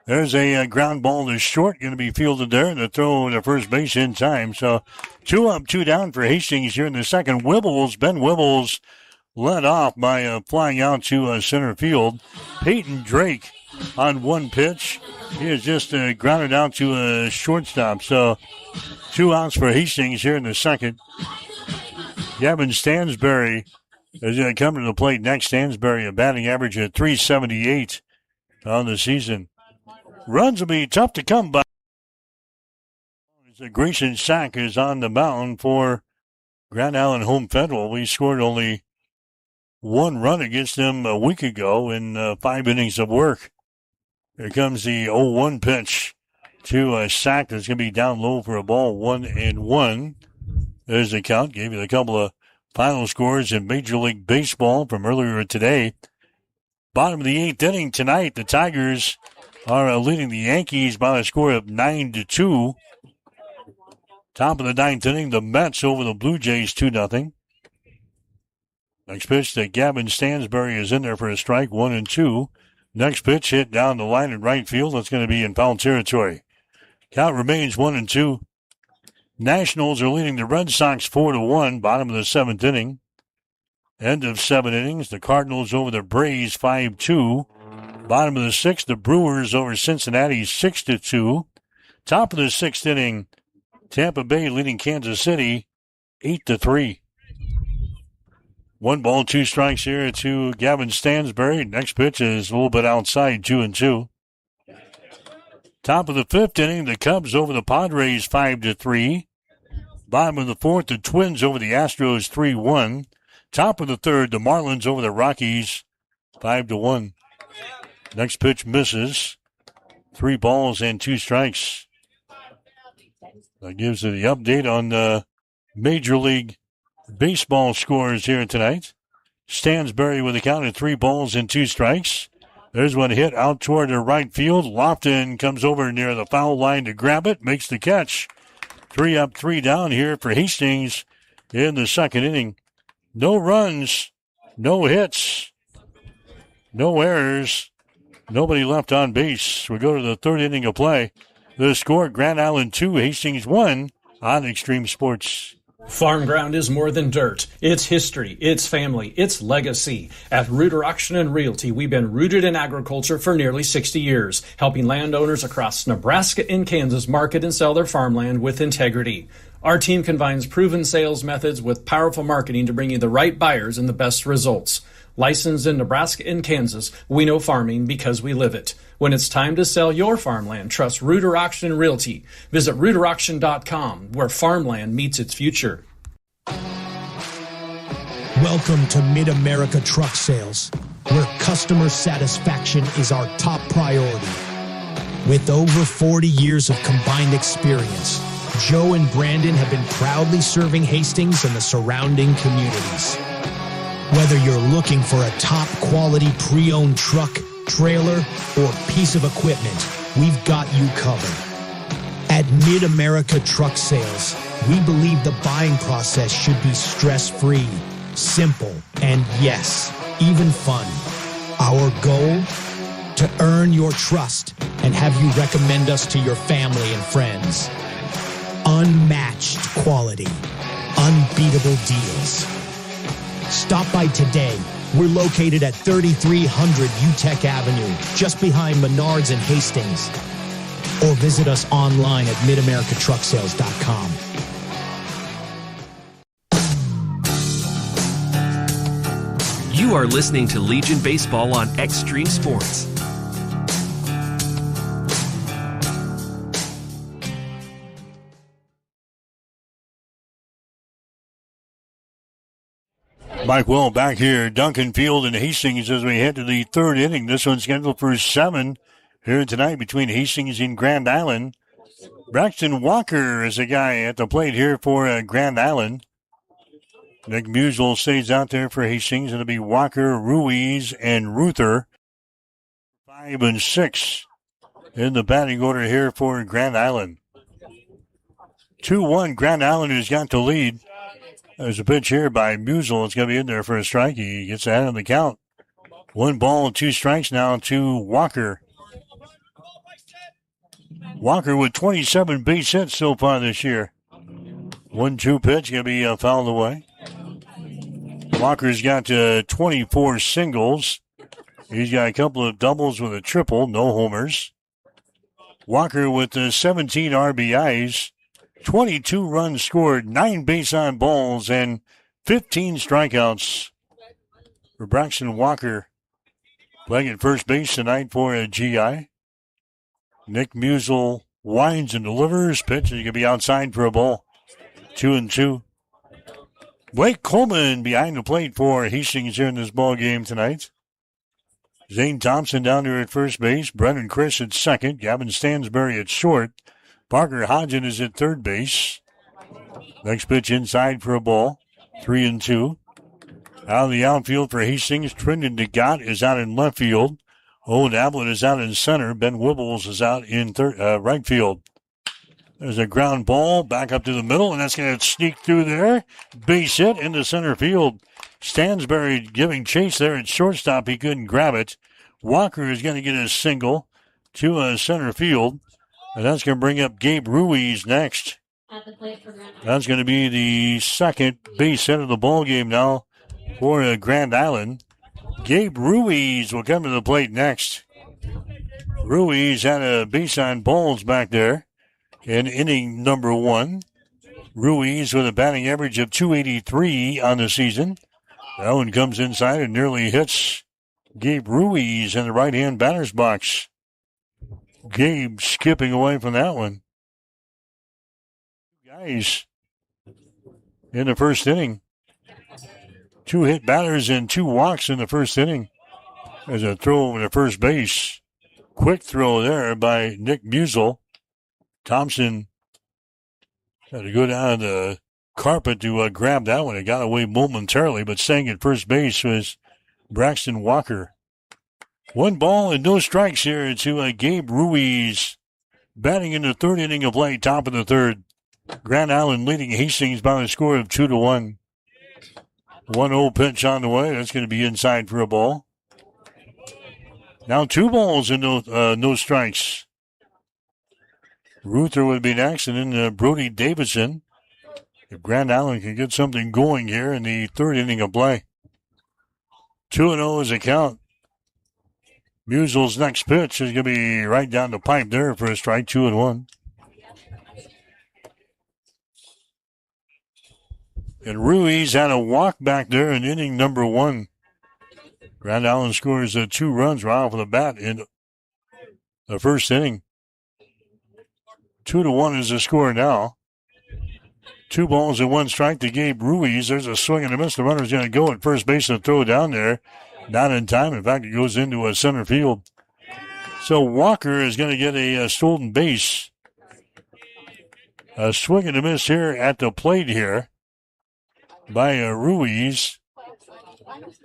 There's a ground ball to short going to be fielded there. The throw to first base in time. So 2 up, 2 down for Hastings here in the second. Ben Wibbles led off by flying out to center field. Peyton Drake on one pitch. He has just grounded out to a shortstop. So 2 outs for Hastings here in the second. Gavin Stansberry is going to come to the plate next. Stansberry, a batting average of .378 on the season. Runs will be tough to come by. Grayson Sack is on the mound for Grand Island Home Federal, we scored only one run against them a week ago in 5 innings of work. Here comes the 0-1 pitch to Sack. That's going to be down low for a ball, 1-1. There's the count. Gave you a couple of final scores in Major League Baseball from earlier today. Bottom of the 8th inning tonight, the Tigers are leading the Yankees by a score of 9-2. Top of the 9th inning, the Mets over the Blue Jays 2-0. Next pitch to Gavin Stansbury is in there for a strike, 1-2. Next pitch hit down the line in right field. That's going to be in foul territory. Count remains 1-2. Nationals are leading the Red Sox 4-1, bottom of the 7th inning. End of 7 innings. The Cardinals over the Braves 5-2. Bottom of the 6th, the Brewers over Cincinnati 6-2. Top of the 6th inning, Tampa Bay leading Kansas City 8-3. 1 ball, 2 strikes here to Gavin Stansbury. Next pitch is a little bit outside, 2-2. Top of the 5th inning, the Cubs over the Padres 5-3. Bottom of the 4th, the Twins over the Astros 3-1. Top of the 3rd, the Marlins over the Rockies 5-1. Next pitch misses. 3 balls and 2 strikes. That gives you the update on the Major League Baseball scores here tonight. Stansbury with a count of 3 balls and 2 strikes. There's one hit out toward the right field. Lofton comes over near the foul line to grab it, makes the catch. 3 up, 3 down here for Hastings in the 2nd inning. No runs, no hits, no errors, nobody left on base. We go to the 3rd inning of play. The score, Grand Island 2, Hastings 1 on Extreme Sports. Farm ground is more than dirt. It's history, it's family, it's legacy. At Reuter Auction and Realty, we've been rooted in agriculture for nearly 60 years, helping landowners across Nebraska and Kansas market and sell their farmland with integrity. Our team combines proven sales methods with powerful marketing to bring you the right buyers and the best results. Licensed in Nebraska and Kansas, we know farming because we live it. When it's time to sell your farmland, trust Reuter Auction and Realty. Visit ReuterAuction.com, where farmland meets its future. Welcome to Mid-America Truck Sales, where customer satisfaction is our top priority. With over 40 years of combined experience, Joe and Brandon have been proudly serving Hastings and the surrounding communities. Whether you're looking for a top-quality pre-owned truck, trailer, or piece of equipment, we've got you covered. At Mid-America Truck Sales, we believe the buying process should be stress-free, simple, and yes, even fun. Our goal? To earn your trust and have you recommend us to your family and friends. Unmatched quality, unbeatable deals. Stop by today. We're located at 3300 UTEC Avenue, just behind Menards and Hastings. Or visit us online at midamericatrucksales.com. You are listening to Legion Baseball on Extreme Sports. Mike Will back here, Duncan Field and Hastings as we head to the 3rd inning. This one's scheduled for 7 here tonight between Hastings and Grand Island. Braxton Walker is a guy at the plate here for Grand Island. Nick Musial stays out there for Hastings. It'll be Walker, Ruiz, and Ruther. 5 and 6 in the batting order here for Grand Island. 2-1, Grand Island has got the lead. There's a pitch here by Musial. It's going to be in there for a strike. He gets ahead of the count. 1 ball, 2 strikes now to Walker. Walker with 27 base hits so far this year. 1-2 pitch going to be fouled away. Walker's got 24 singles. He's got a couple of doubles with a triple, no homers. Walker with 17 RBIs. 22 runs scored, 9 base on balls, and 15 strikeouts for Braxton Walker. Playing at first base tonight for a GI. Nick Musial winds and delivers. Pitch is going to be outside for a ball. 2-2. Blake Coleman behind the plate for Hastings here in this ball game tonight. Zane Thompson down there at first base. Brennan Chris at second. Gavin Stansberry at short. Parker Hodgen is at third base. Next pitch inside for a ball. 3-2. Out of the outfield for Hastings, Trendon DeGott is out in left field. Owen Ablett is out in center. Ben Wibbles is out in right field. There's a ground ball back up to the middle, and that's going to sneak through there. Base hit into center field. Stansberry giving chase there at shortstop. He couldn't grab it. Walker is going to get a single to center field, and that's going to bring up Gabe Ruiz next. That's going to be the second base hit of the ball game now for Grand Island. Gabe Ruiz will come to the plate next. Ruiz had a base on balls back there in inning number 1. Ruiz with a batting average of .283 on the season. That one comes inside and nearly hits Gabe Ruiz in the right-hand batter's box. Gabe skipping away from that one. Guys in the first inning. 2 hit batters and 2 walks in the first inning. There's a throw over to first base. Quick throw there by Nick Musel. Thompson had to go down the carpet to grab that one. It got away momentarily, but staying at first base was Braxton Walker. 1 ball and no strikes here to Gabe Ruiz. Batting in the third inning of play, top of the third. Grand Island leading Hastings by a score of 2-1. 1-0 pitch on the way. That's going to be inside for a ball. Now 2 balls and no strikes. Ruther would be next, and then Brody Davidson. If Grand Island can get something going here in the third inning of play. 2-0 is a count. Musel's next pitch is going to be right down the pipe there for a strike, 2-1. And Ruiz had a walk back there in inning number 1. Grand Island scores 2 runs right off of the bat in the first inning. 2-1 is the score now. 2 balls and 1 strike to Gabe Ruiz. There's a swing and a miss. The runner's going to go at first base and throw down there. Not in time. In fact, it goes into a center field. So Walker is going to get a stolen base. A swing and a miss here at the plate here by Ruiz.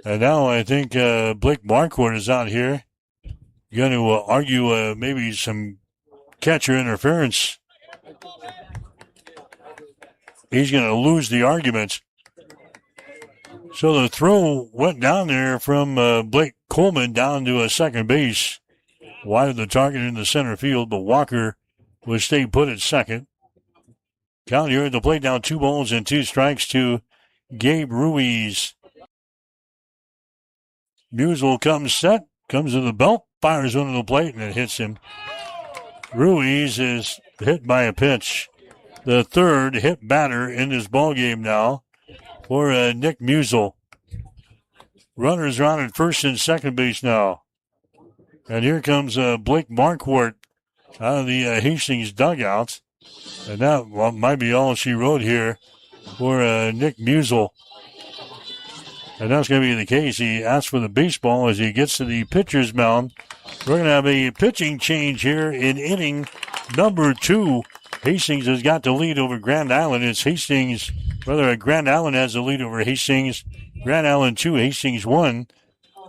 And now I think Blake Marquardt is out here. Going to argue maybe some catcher interference. He's going to lose the argument. So the throw went down there from Blake Coleman down to a second base. Wide of the target in the center field, but Walker will stay put at second. Count here at the plate now, 2 balls and 2 strikes to Gabe Ruiz. Musel comes set, comes to the belt, fires under the plate, and it hits him. Ruiz is hit by a pitch. The third hit batter in this ballgame now for Nick Musel. Runners are on at first and second base now. And here comes Blake Marquardt out of the Hastings dugout. And that might be all she wrote here for Nick Musel. And that's going to be the case. He asks for the baseball as he gets to the pitcher's mound. We're going to have a pitching change here in inning number 2. Hastings has got the lead over Grand Island. It's Hastings, Grand Island has the lead over Hastings. Grand Island 2, Hastings 1.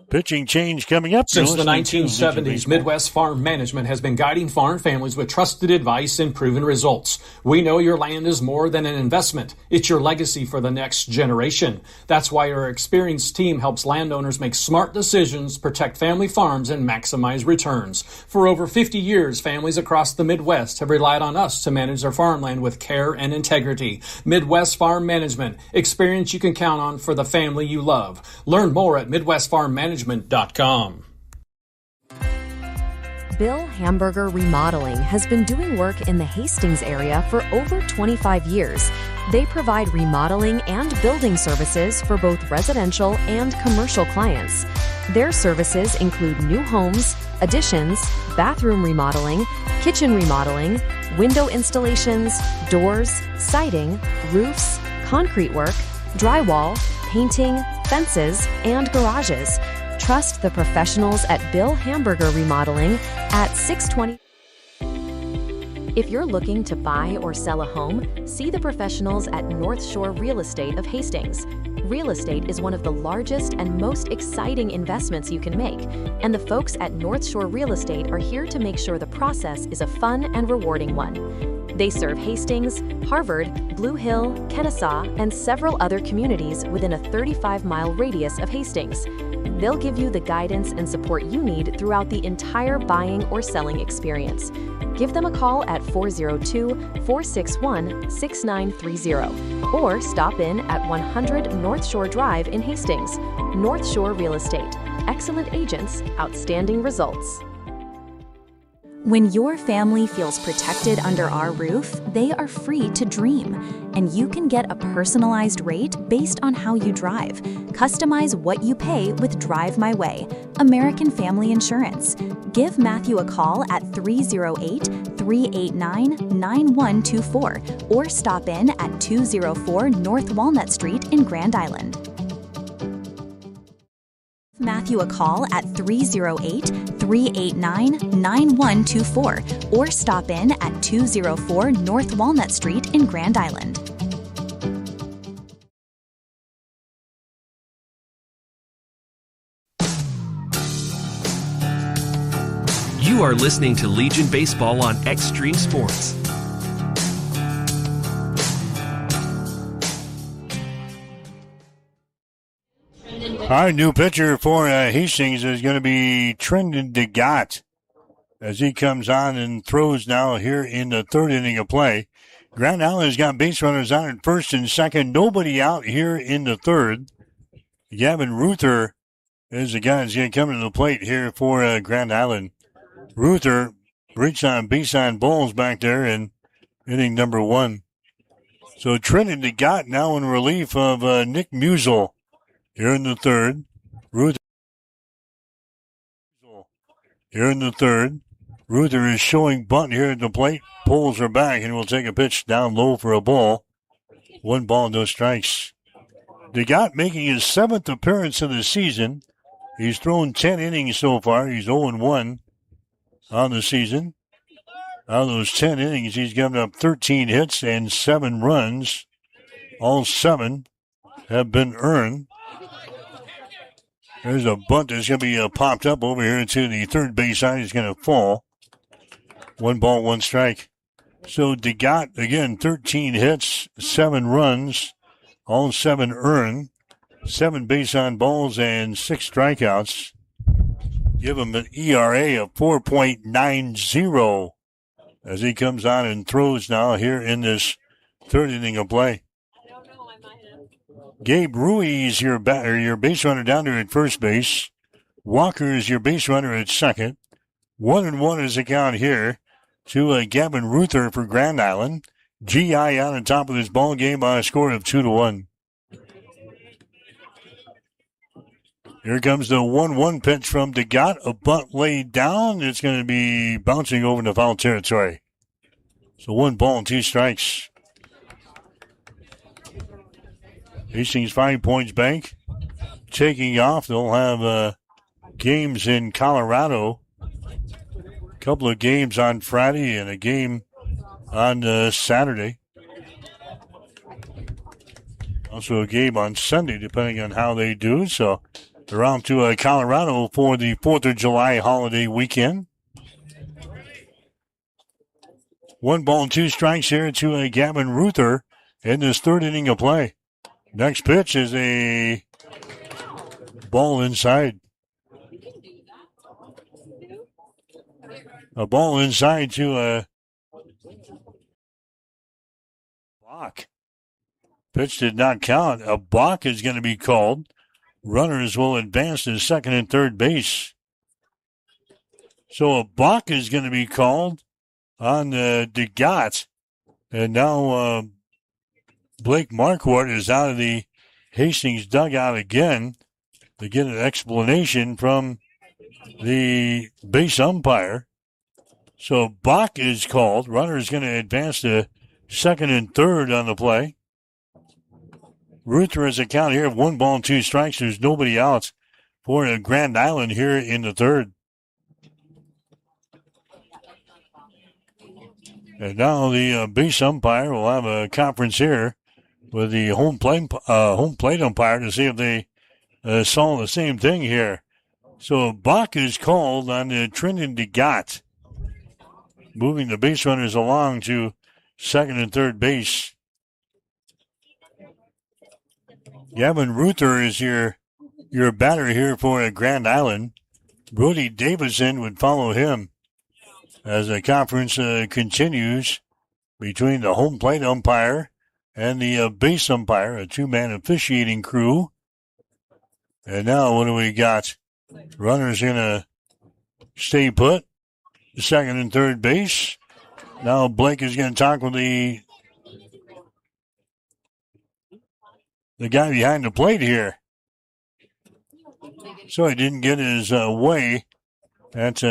Pitching change coming up. Since the 1970s, Midwest Farm Management has been guiding farm families with trusted advice and proven results. We know your land is more than an investment. It's your legacy for the next generation. That's why our experienced team helps landowners make smart decisions, protect family farms, and maximize returns. For over 50 years, families across the Midwest have relied on us to manage their farmland with care and integrity. Midwest Farm Management, experience you can count on for the family you love. Learn more at MidwestFarmManagement.com. Bill Hamburger Remodeling has been doing work in the Hastings area for over 25 years. They provide remodeling and building services for both residential and commercial clients. Their services include new homes, additions, bathroom remodeling, kitchen remodeling, window installations, doors, siding, roofs, concrete work, drywall, painting, fences, and garages. Trust the professionals at Bill Hamburger Remodeling at 620. If you're looking to buy or sell a home, see the professionals at North Shore Real Estate of Hastings. Real estate is one of the largest and most exciting investments you can make, and the folks at North Shore Real Estate are here to make sure the process is a fun and rewarding one. They serve Hastings, Harvard, Blue Hill, Kennesaw, and several other communities within a 35-mile radius of Hastings. They'll give you the guidance and support you need throughout the entire buying or selling experience. Give them a call at 402-461-6930 or stop in at 100 North Shore Drive in Hastings. North Shore Real Estate. Excellent agents, outstanding results. When your family feels protected under our roof, they are free to dream. And you can get a personalized rate based on how you drive. Customize what you pay with Drive My Way, American Family Insurance. Give Matthew a call at 308-389-9124 or stop in at 204 North Walnut Street in Grand Island. Matthew a call at 308-389-9124 or stop in at 204 North Walnut Street in Grand Island. You are listening to Legion Baseball on Extreme Sports. Our new pitcher for Hastings is going to be Trendon DeGott as he comes on and throws now here in the third inning of play. Grand Island has got base runners on at first and second. Nobody out here in the third. Gavin Ruther is the guy that's going to come to the plate here for Grand Island. Ruther reached on base on balls back there in inning number one. So Trendon DeGott now in relief of Nick Musel. Here in the third, Ruther. Here in the third, Ruther is showing bunt here at the plate. Pulls her back and will take a pitch down low for a ball. 1 ball, no strikes. DeGott making his 7th appearance of the season. He's thrown 10 innings so far. He's 0-1 on the season. Out of those 10 innings, he's given up 13 hits and 7 runs. All 7 have been earned. There's a bunt that's going to be popped up over here to the third base side. He's going to fall. 1 ball, 1 strike. So DeGott, again, 13 hits, 7 runs, all 7 earned, 7 base on balls, and 6 strikeouts. Give him an ERA of 4.90 as he comes on and throws now here in this third inning of play. Gabe Ruiz, your base runner down there at first base. Walker is your base runner at second. 1-1 is the count here to Gavin Ruther for Grand Island. GI out on top of this ball game by a score of 2-1. Here comes the 1-1 pitch from DeGott. A bunt laid down. It's going to be bouncing over into foul territory. So 1 ball and 2 strikes. Hastings 5 Points Bank taking off. They'll have games in Colorado. A couple of games on Friday and a game on Saturday. Also a game on Sunday, depending on how they do. So they're off to Colorado for the 4th of July holiday weekend. 1 ball and 2 strikes here to Gavin Ruther in this third inning of play. Next pitch is a ball inside. A ball inside to a balk. Pitch did not count. A balk is going to be called. Runners will advance to second and third base. So a balk is going to be called on DeGott. And now Blake Marquardt is out of the Hastings dugout again to get an explanation from the base umpire. So balk is called. Runner is going to advance to second and third on the play. Ruther has a count here of 1 ball, 2 strikes. There's nobody out for Grand Island here in the third. And now the base umpire will have a conference here with the home plate umpire to see if they saw the same thing here. So Bach is called on Trenton DeGott, moving the base runners along to second and third base. Gavin Ruther is your batter here for Grand Island. Brody Davidson would follow him as the conference continues between the home plate umpire and the base umpire, a two-man officiating crew. And now what do we got? Runners going to stay put, second and third base. Now Blake is going to talk with the guy behind the plate here. So he didn't get his way at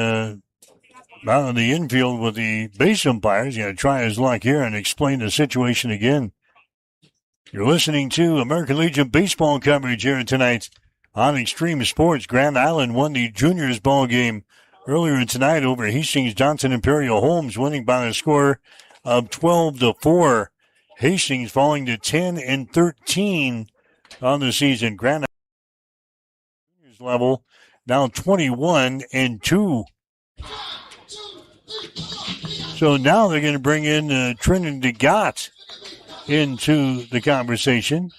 out of the infield with the base umpire. He's going to try his luck here and explain the situation again. You're listening to American Legion baseball coverage here tonight on Extreme Sports. Grand Island won the juniors ball game earlier tonight over Hastings Johnson Imperial Homes, winning by a score of 12-4. Hastings falling to 10-13 on the season. Grand Island juniors level now 21-2. So now they're going to bring in Trenton DeGott into the conversation.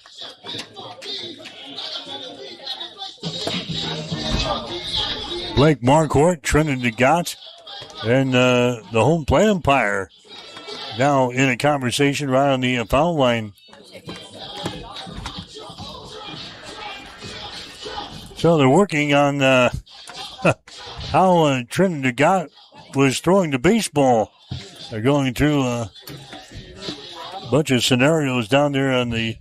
Blake Marquardt, Trenton DeGott, and the home plate umpire now in a conversation right on the foul line. So they're working on how Trenton DeGott was throwing the baseball. They're going through a bunch of scenarios down there on the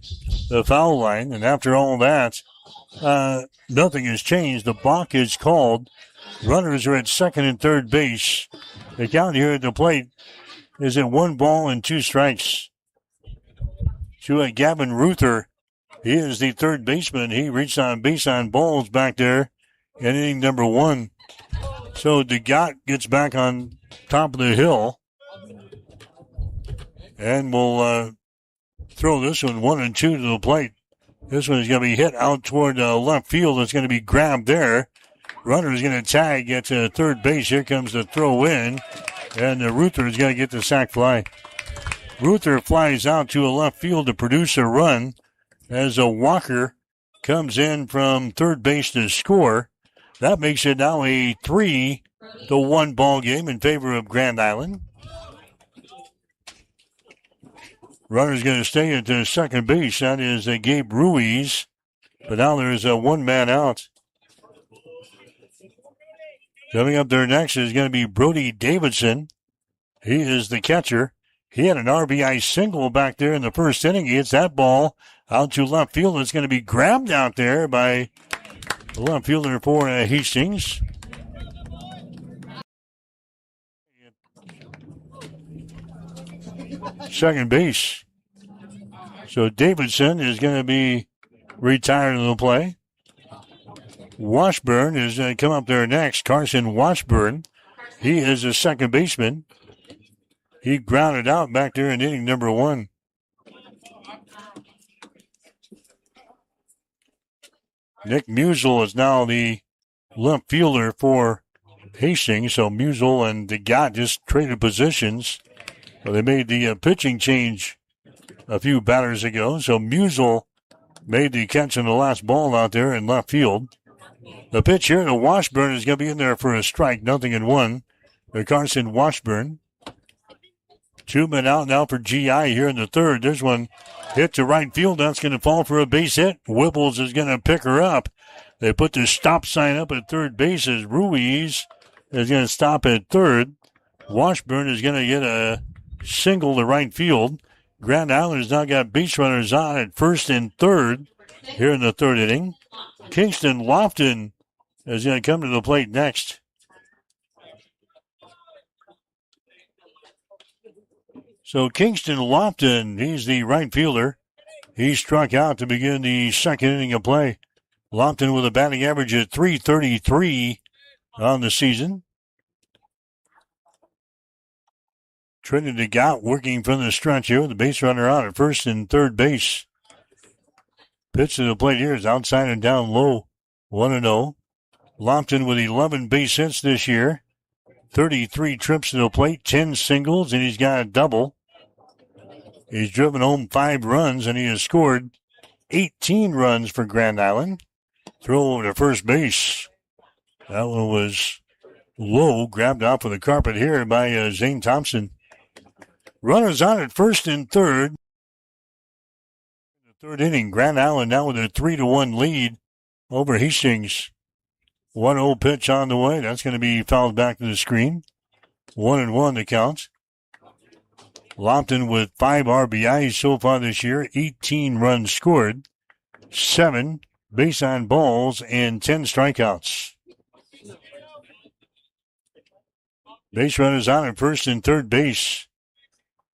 foul line, and after all that, nothing has changed. The balk is called. Runners are at second and third base. The count here at the plate is at 1 ball and 2 strikes. To Gavin Ruther. He is the third baseman. He reached on base on balls back there in inning number 1. So DeGott gets back on top of the hill. And we'll throw this one 1-2 to the plate. This one is going to be hit out toward left field. It's going to be grabbed there. Runner is going to tag at third base. Here comes the throw in. And Ruther is going to get the sac fly. Ruther flies out to a left field to produce a run as a Walker comes in from third base to score. That makes it now a 3-1 ball game in favor of Grand Island. Runner's going to stay at second base. That is Gabe Ruiz. But now there's one man out. Coming up there next is going to be Brody Davidson. He is the catcher. He had an RBI single back there in the first inning. He hits that ball out to left field. It's going to be grabbed out there by the left fielder for Hastings. Second base. So Davidson is going to be retired in the play. Washburn is going to come up there next. Carson Washburn. He is a second baseman. He grounded out back there in inning number 1. Nick Musial is now the left fielder for Hastings. So Musial and DeGott just traded positions. Well, they made the pitching change a few batters ago. So Musial made the catch on the last ball out there in left field. The pitch here to Washburn is going to be in there for a strike. 0-1. To Carson Washburn. 2 men out now for GI here in the third. There's one hit to right field. That's going to fall for a base hit. Whipples is going to pick her up. They put the stop sign up at third base as Ruiz is going to stop at third. Washburn is going to get a single to right field. Grand Island has now got base runners on at first and third here in the third inning. Kingston Lofton is going to come to the plate next. So Kingston Lofton, he's the right fielder. He struck out to begin the second inning of play. Lofton with a batting average at .333 on the season. Trinity Gott working from the stretch here with the base runner out at first and third base. Pitch to the plate here is outside and down low. 1-0. Lofton with 11 base hits this year. 33 trips to the plate, 10 singles, and he's got a double. He's driven home 5 runs, and he has scored 18 runs for Grand Island. Throw over to first base. That one was low, grabbed off of the carpet here by Zane Thompson. Runners on at first and third. The third inning, Grand Island now with a 3-1 lead over Hastings. 1-0 pitch on the way. That's going to be fouled back to the screen. 1-1 the count. Lofton with 5 RBIs so far this year, 18 runs scored, 7 base on balls, and 10 strikeouts. Base runners on at first and third base.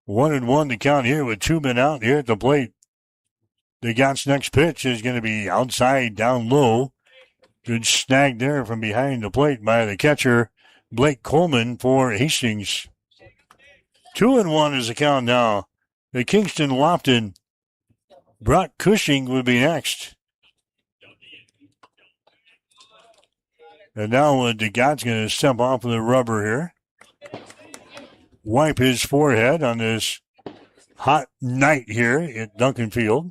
1-1 the count here with 2 men out here at the plate. The Gott's next pitch is going to be outside, down low. Good snag there from behind the plate by the catcher, Blake Coleman for Hastings. 2-1 is the count now. The Kingston Lofton. Brock Cushing would be next. And now DeGott's going to step off of the rubber here. Wipe his forehead on this hot night here at Duncan Field.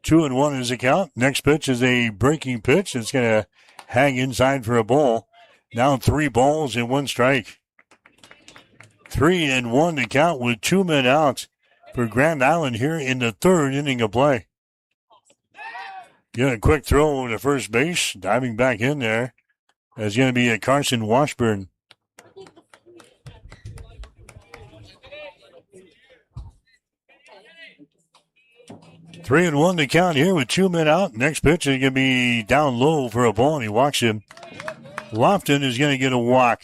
2-1 is the count. Next pitch is a breaking pitch. It's going to hang inside for a ball. Now 3 balls and 1 strike. 3-1 to count with 2 men out for Grand Island here in the third inning of play. Get a quick throw over to first base. Diving back in there is going to be a Carson Washburn. Three and one to count here with 2 men out. Next pitch is going to be down low for a ball, and he walks him. Lofton is going to get a walk.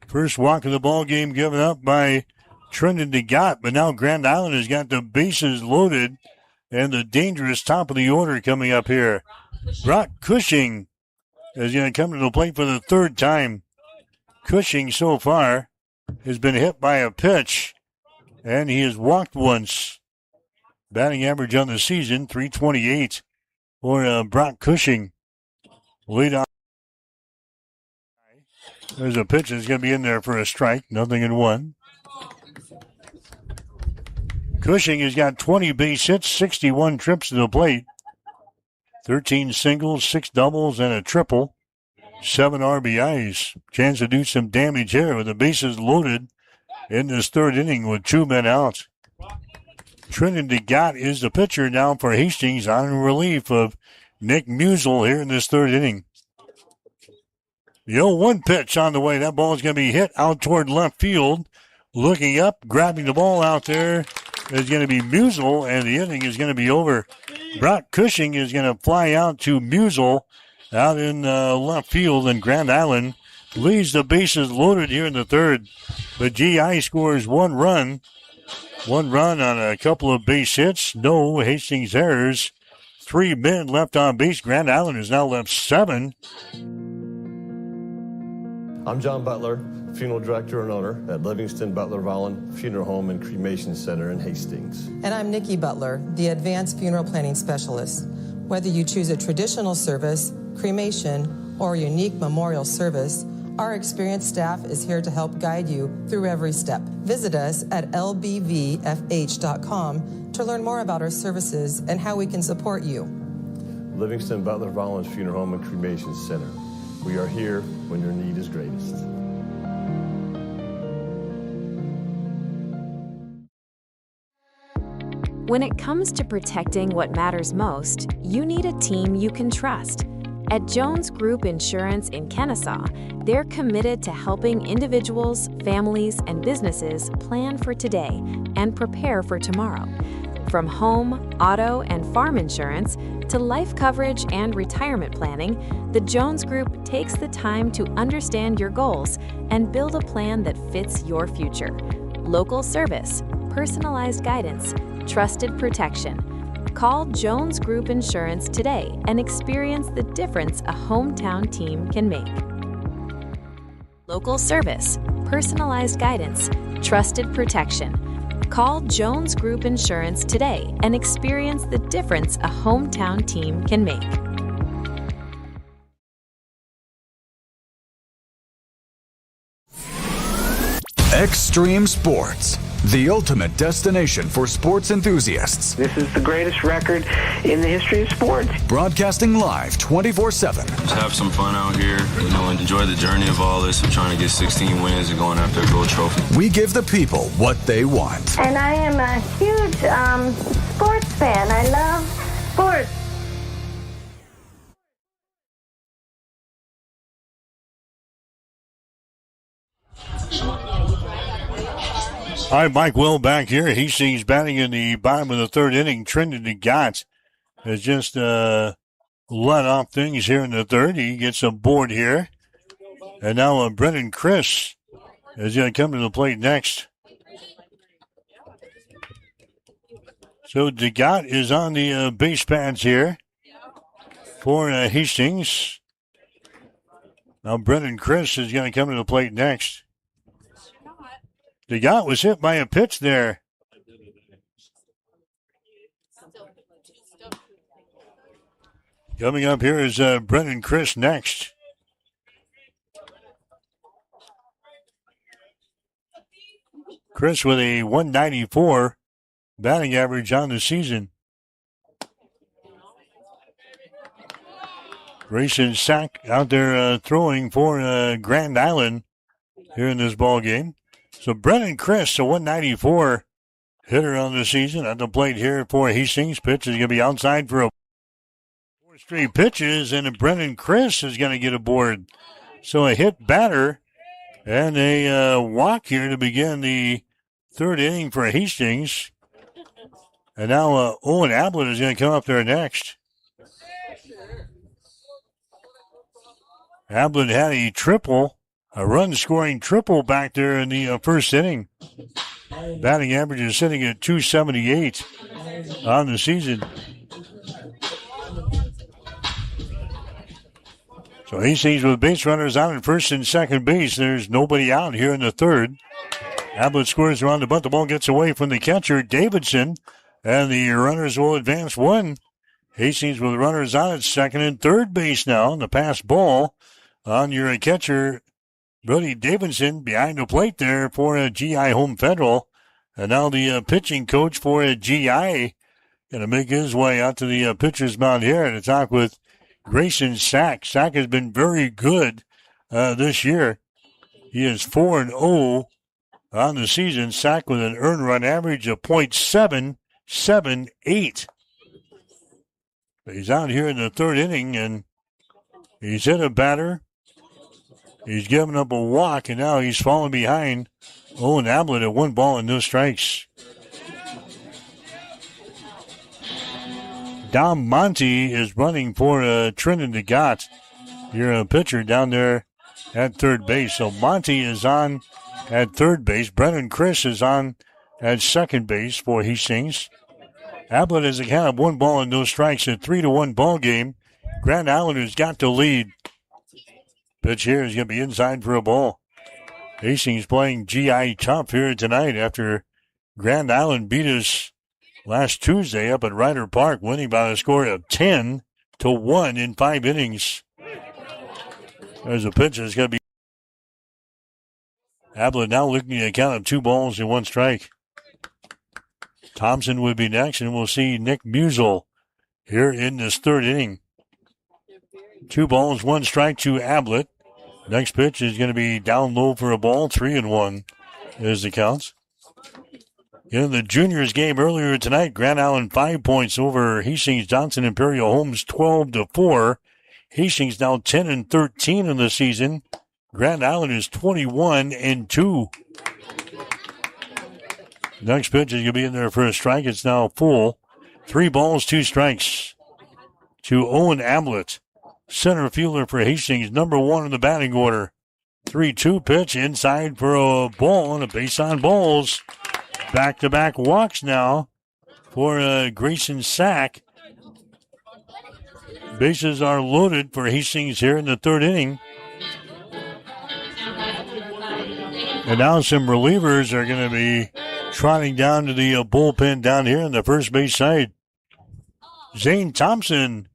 First walk of the ball game given up by Trinity Gott, but now Grand Island has got the bases loaded and the dangerous top of the order coming up here. Brock Cushing is going to come to the plate for the third time. Cushing so far has been hit by a pitch, and he has walked once. Batting average on the season, .328 for Brock Cushing. Lead off. There's a pitch that's going to be in there for a strike. 0-1. Cushing has got 20 base hits, 61 trips to the plate. 13 singles, 6 doubles, and a triple. 7 RBIs. Chance to do some damage here with the bases loaded in this third inning with 2 men out. Trinity Gott is the pitcher now for Hastings on relief of Nick Musel here in this third inning. The 0-1 pitch on the way. That ball is going to be hit out toward left field. Looking up, grabbing the ball out there is going to be Musel, and the inning is going to be over. Brock Cushing is going to fly out to Musel out in left field, and Grand Island leaves the bases loaded here in the third. But GI scores 1 run. 1 run on a couple of base hits. No Hastings errors. 3 men left on base. Grand Island has now left 7. I'm John Butler, funeral director and owner at Livingston Butler Volland Funeral Home and Cremation Center in Hastings. And I'm Nikki Butler, the advanced funeral planning specialist. Whether you choose a traditional service, cremation, or a unique memorial service, our experienced staff is here to help guide you through every step. Visit us at lbvfh.com to learn more about our services and how we can support you. Livingston Butler Volland Funeral Home and Cremation Center. We are here when your need is greatest. When it comes to protecting what matters most, you need a team you can trust. At Jones Group Insurance in Kennesaw, they're committed to helping individuals, families, and businesses plan for today and prepare for tomorrow. From home, auto, and farm insurance to life coverage and retirement planning, the Jones Group takes the time to understand your goals and build a plan that fits your future. Local service, personalized guidance, trusted protection. Call Jones Group Insurance today and experience the difference a hometown team can make. Local service, personalized guidance, trusted protection. Call Jones Group Insurance today and experience the difference a hometown team can make. Extreme Sports, the ultimate destination for sports enthusiasts. This is the greatest record in the history of sports. Broadcasting live 24/7. Just have some fun out here, and enjoy the journey of all this. We're trying to get 16 wins and going after a gold trophy. We give the people what they want. And I am a huge sports fan. I love sports. All right, Mike Will back here. Hastings batting in the bottom of the third inning. Trinity Gott has just let off things here in the third. He gets a board here. And now Brendan Chris is going to come to the plate next. So DeGott is on the base pads here for Hastings. Now Brendan Chris is going to come to the plate next. DeGott was hit by a pitch there. Coming up here is Brendan Chris next. Chris with a 194 batting average on the season. Grayson Sack out there throwing for Grand Island here in this ball game. So Brendan Chris, a 194 hitter on the season at the plate here for Hastings. Pitch is going to be outside for 4 straight pitches, and Brendan Chris is going to get aboard. So a hit batter and a walk here to begin the third inning for Hastings. And now Owen Ablett is going to come up there next. Ablett had a triple. A run-scoring triple back there in the first inning. Batting average is sitting at 278 on the season. So Hastings with base runners out at first and second base. There's nobody out here in the third. Ablett scores around the bunt. The ball gets away from the catcher, Davidson, and the runners will advance one. Hastings with runners out at second and third base now. And the pass ball on your catcher, Brody Davidson, behind the plate there for a GI Home Federal. And now the pitching coach for a GI going to make his way out to the pitcher's mound here to talk with Grayson Sack. Sack has been very good this year. He is 4-0 on the season. Sack with an earned run average of .778. He's out here in the third inning, and he's hit a batter. He's given up a walk, and now he's falling behind Owen Ablett at 1 ball and no strikes. Dom Monty is running for Trinity Gott. You're a pitcher down there at third base. So Monty is on at third base. Brennan Chris is on at second base for Hastings. Ablett has a count of 1 ball and no strikes. A 3-1 ball game. Grand Island has got the lead. Pitch here is going to be inside for a ball. Hastings playing GI tough here tonight after Grand Island beat us last Tuesday up at Ryder Park, winning by a score of 10-1 in 5 innings. There's a pitch that's going to be Ablett now looking at a count of 2 balls and 1 strike. Thompson would be next, and we'll see Nick Musel here in this third inning. 2 balls, 1 strike to Ablett. Next pitch is going to be down low for a ball. 3-1 is the counts. In the juniors game earlier tonight, Grand Island 5 points over Hastings Johnson Imperial Homes 12-4. Hastings now 10-13 in the season. Grand Island is 21-2. Next pitch is going to be in there for a strike. It's now full. 3 balls, 2 strikes to Owen Ablett. Center fielder for Hastings, number 1 in the batting order. 3-2 pitch inside for a ball and a base on balls. Back-to-back walks now for Grayson Sack. Bases are loaded for Hastings here in the third inning. And now some relievers are going to be trotting down to the bullpen down here on the first base side. Zane Thompson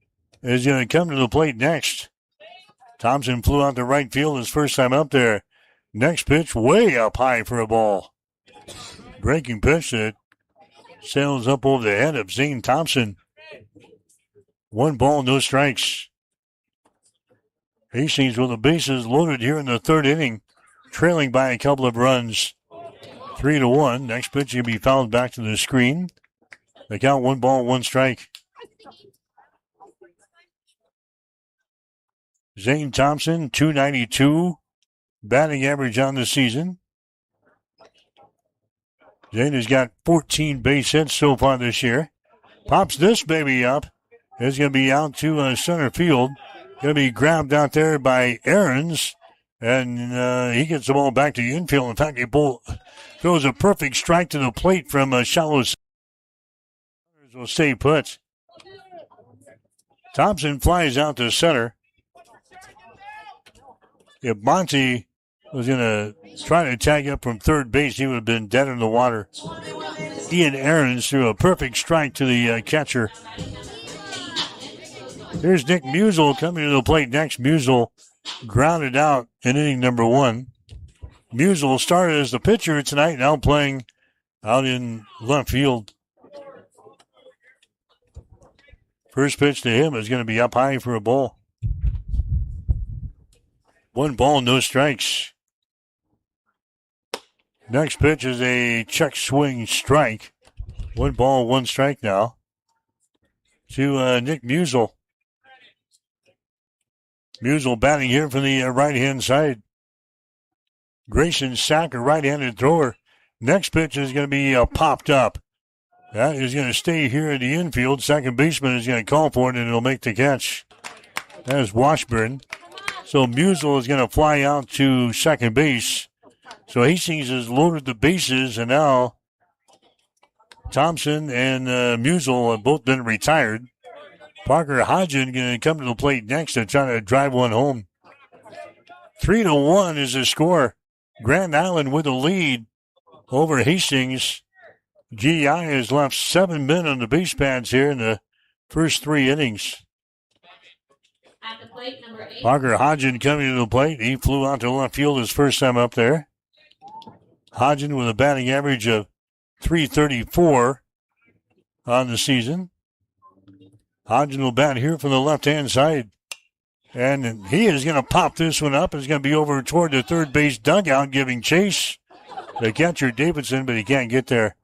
is going to come to the plate next. Thompson flew out to right field his first time up there. Next pitch way up high for a ball. Breaking pitch that sails up over the head of Zane Thompson. 1 ball, no strikes. Hastings with the bases loaded here in the third inning, trailing by a couple of runs. 3-1. Next pitch will be fouled back to the screen. The count 1 ball, 1 strike. Zane Thompson, .292 batting average on the season. Zane has got 14 base hits so far this year. Pops this baby up. It's going to be out to center field. Going to be grabbed out there by Aarons. And he gets the ball back to the infield. In fact, he throws a perfect strike to the plate from shallow center. Will stay put. Thompson flies out to center. If Monty was going to try to tag up from third base, he would have been dead in the water. Ian Aarons threw a perfect strike to the catcher. Here's Nick Musial coming to the plate next. Musial grounded out in inning number 1. Musial started as the pitcher tonight, now playing out in left field. First pitch to him is going to be up high for a ball. 1 ball, no strikes. Next pitch is a check swing strike. 1 ball, 1 strike now to Nick Musial. Musial batting here from the right-hand side. Grayson Sack, a right-handed thrower. Next pitch is going to be popped up. That is going to stay here in the infield. Second baseman is going to call for it, and it'll make the catch. That is Washburn. So Musial is going to fly out to second base. So Hastings has loaded the bases, and now Thompson and Musial have both been retired. Parker Hodgen going to come to the plate next to try to drive one home. 3-1 is the score. Grand Island with the lead over Hastings. GI has left 7 men on the base pads here in the first 3 innings. At the plate, number 8. Parker Hodgen coming to the plate. He flew out to left field his first time up there. Hodgen with a batting average of .334 on the season. Hodgen will bat here from the left-hand side. And he is going to pop this one up. It's going to be over toward the third base dugout, giving chase. The catcher, Davidson, but he can't get there.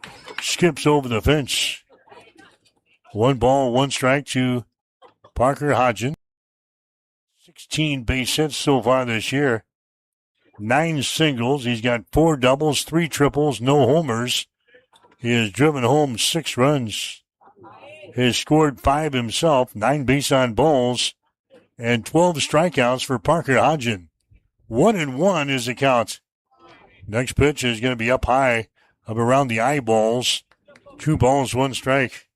Skips over the fence. 1 ball, 1 strike to Parker Hodgen. 16 base hits so far this year. 9 singles. He's got 4 doubles, 3 triples, no homers. He has driven home 6 runs. He has scored 5 himself, 9 base on balls, and 12 strikeouts for Parker Hodgen. 1-1 is the count. Next pitch is going to be up high, up around the eyeballs. 2 balls, 1 strike.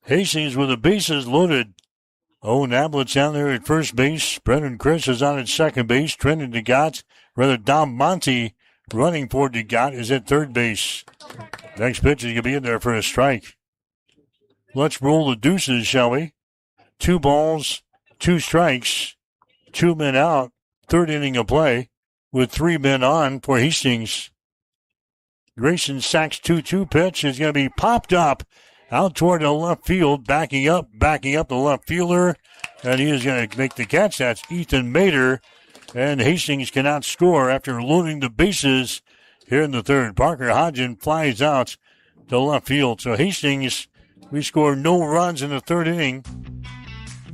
Hastings with the bases loaded. Owen Ablett's down there at first base. Brendan Chris is on at second base. Trenton Dom Monty running for DeGott is at third base. Next pitch is going to be in there for a strike. Let's roll the deuces, shall we? 2 balls, 2 strikes, 2 men out. Third inning of play with 3 men on for Hastings. Grayson Sack's 2-2 pitch is going to be popped up out toward the left field, backing up the left fielder, and he is going to make the catch. That's Ethan Mader, and Hastings cannot score after loading the bases here in the third. Parker Hodgen flies out to left field. So Hastings, we score no runs in the third inning.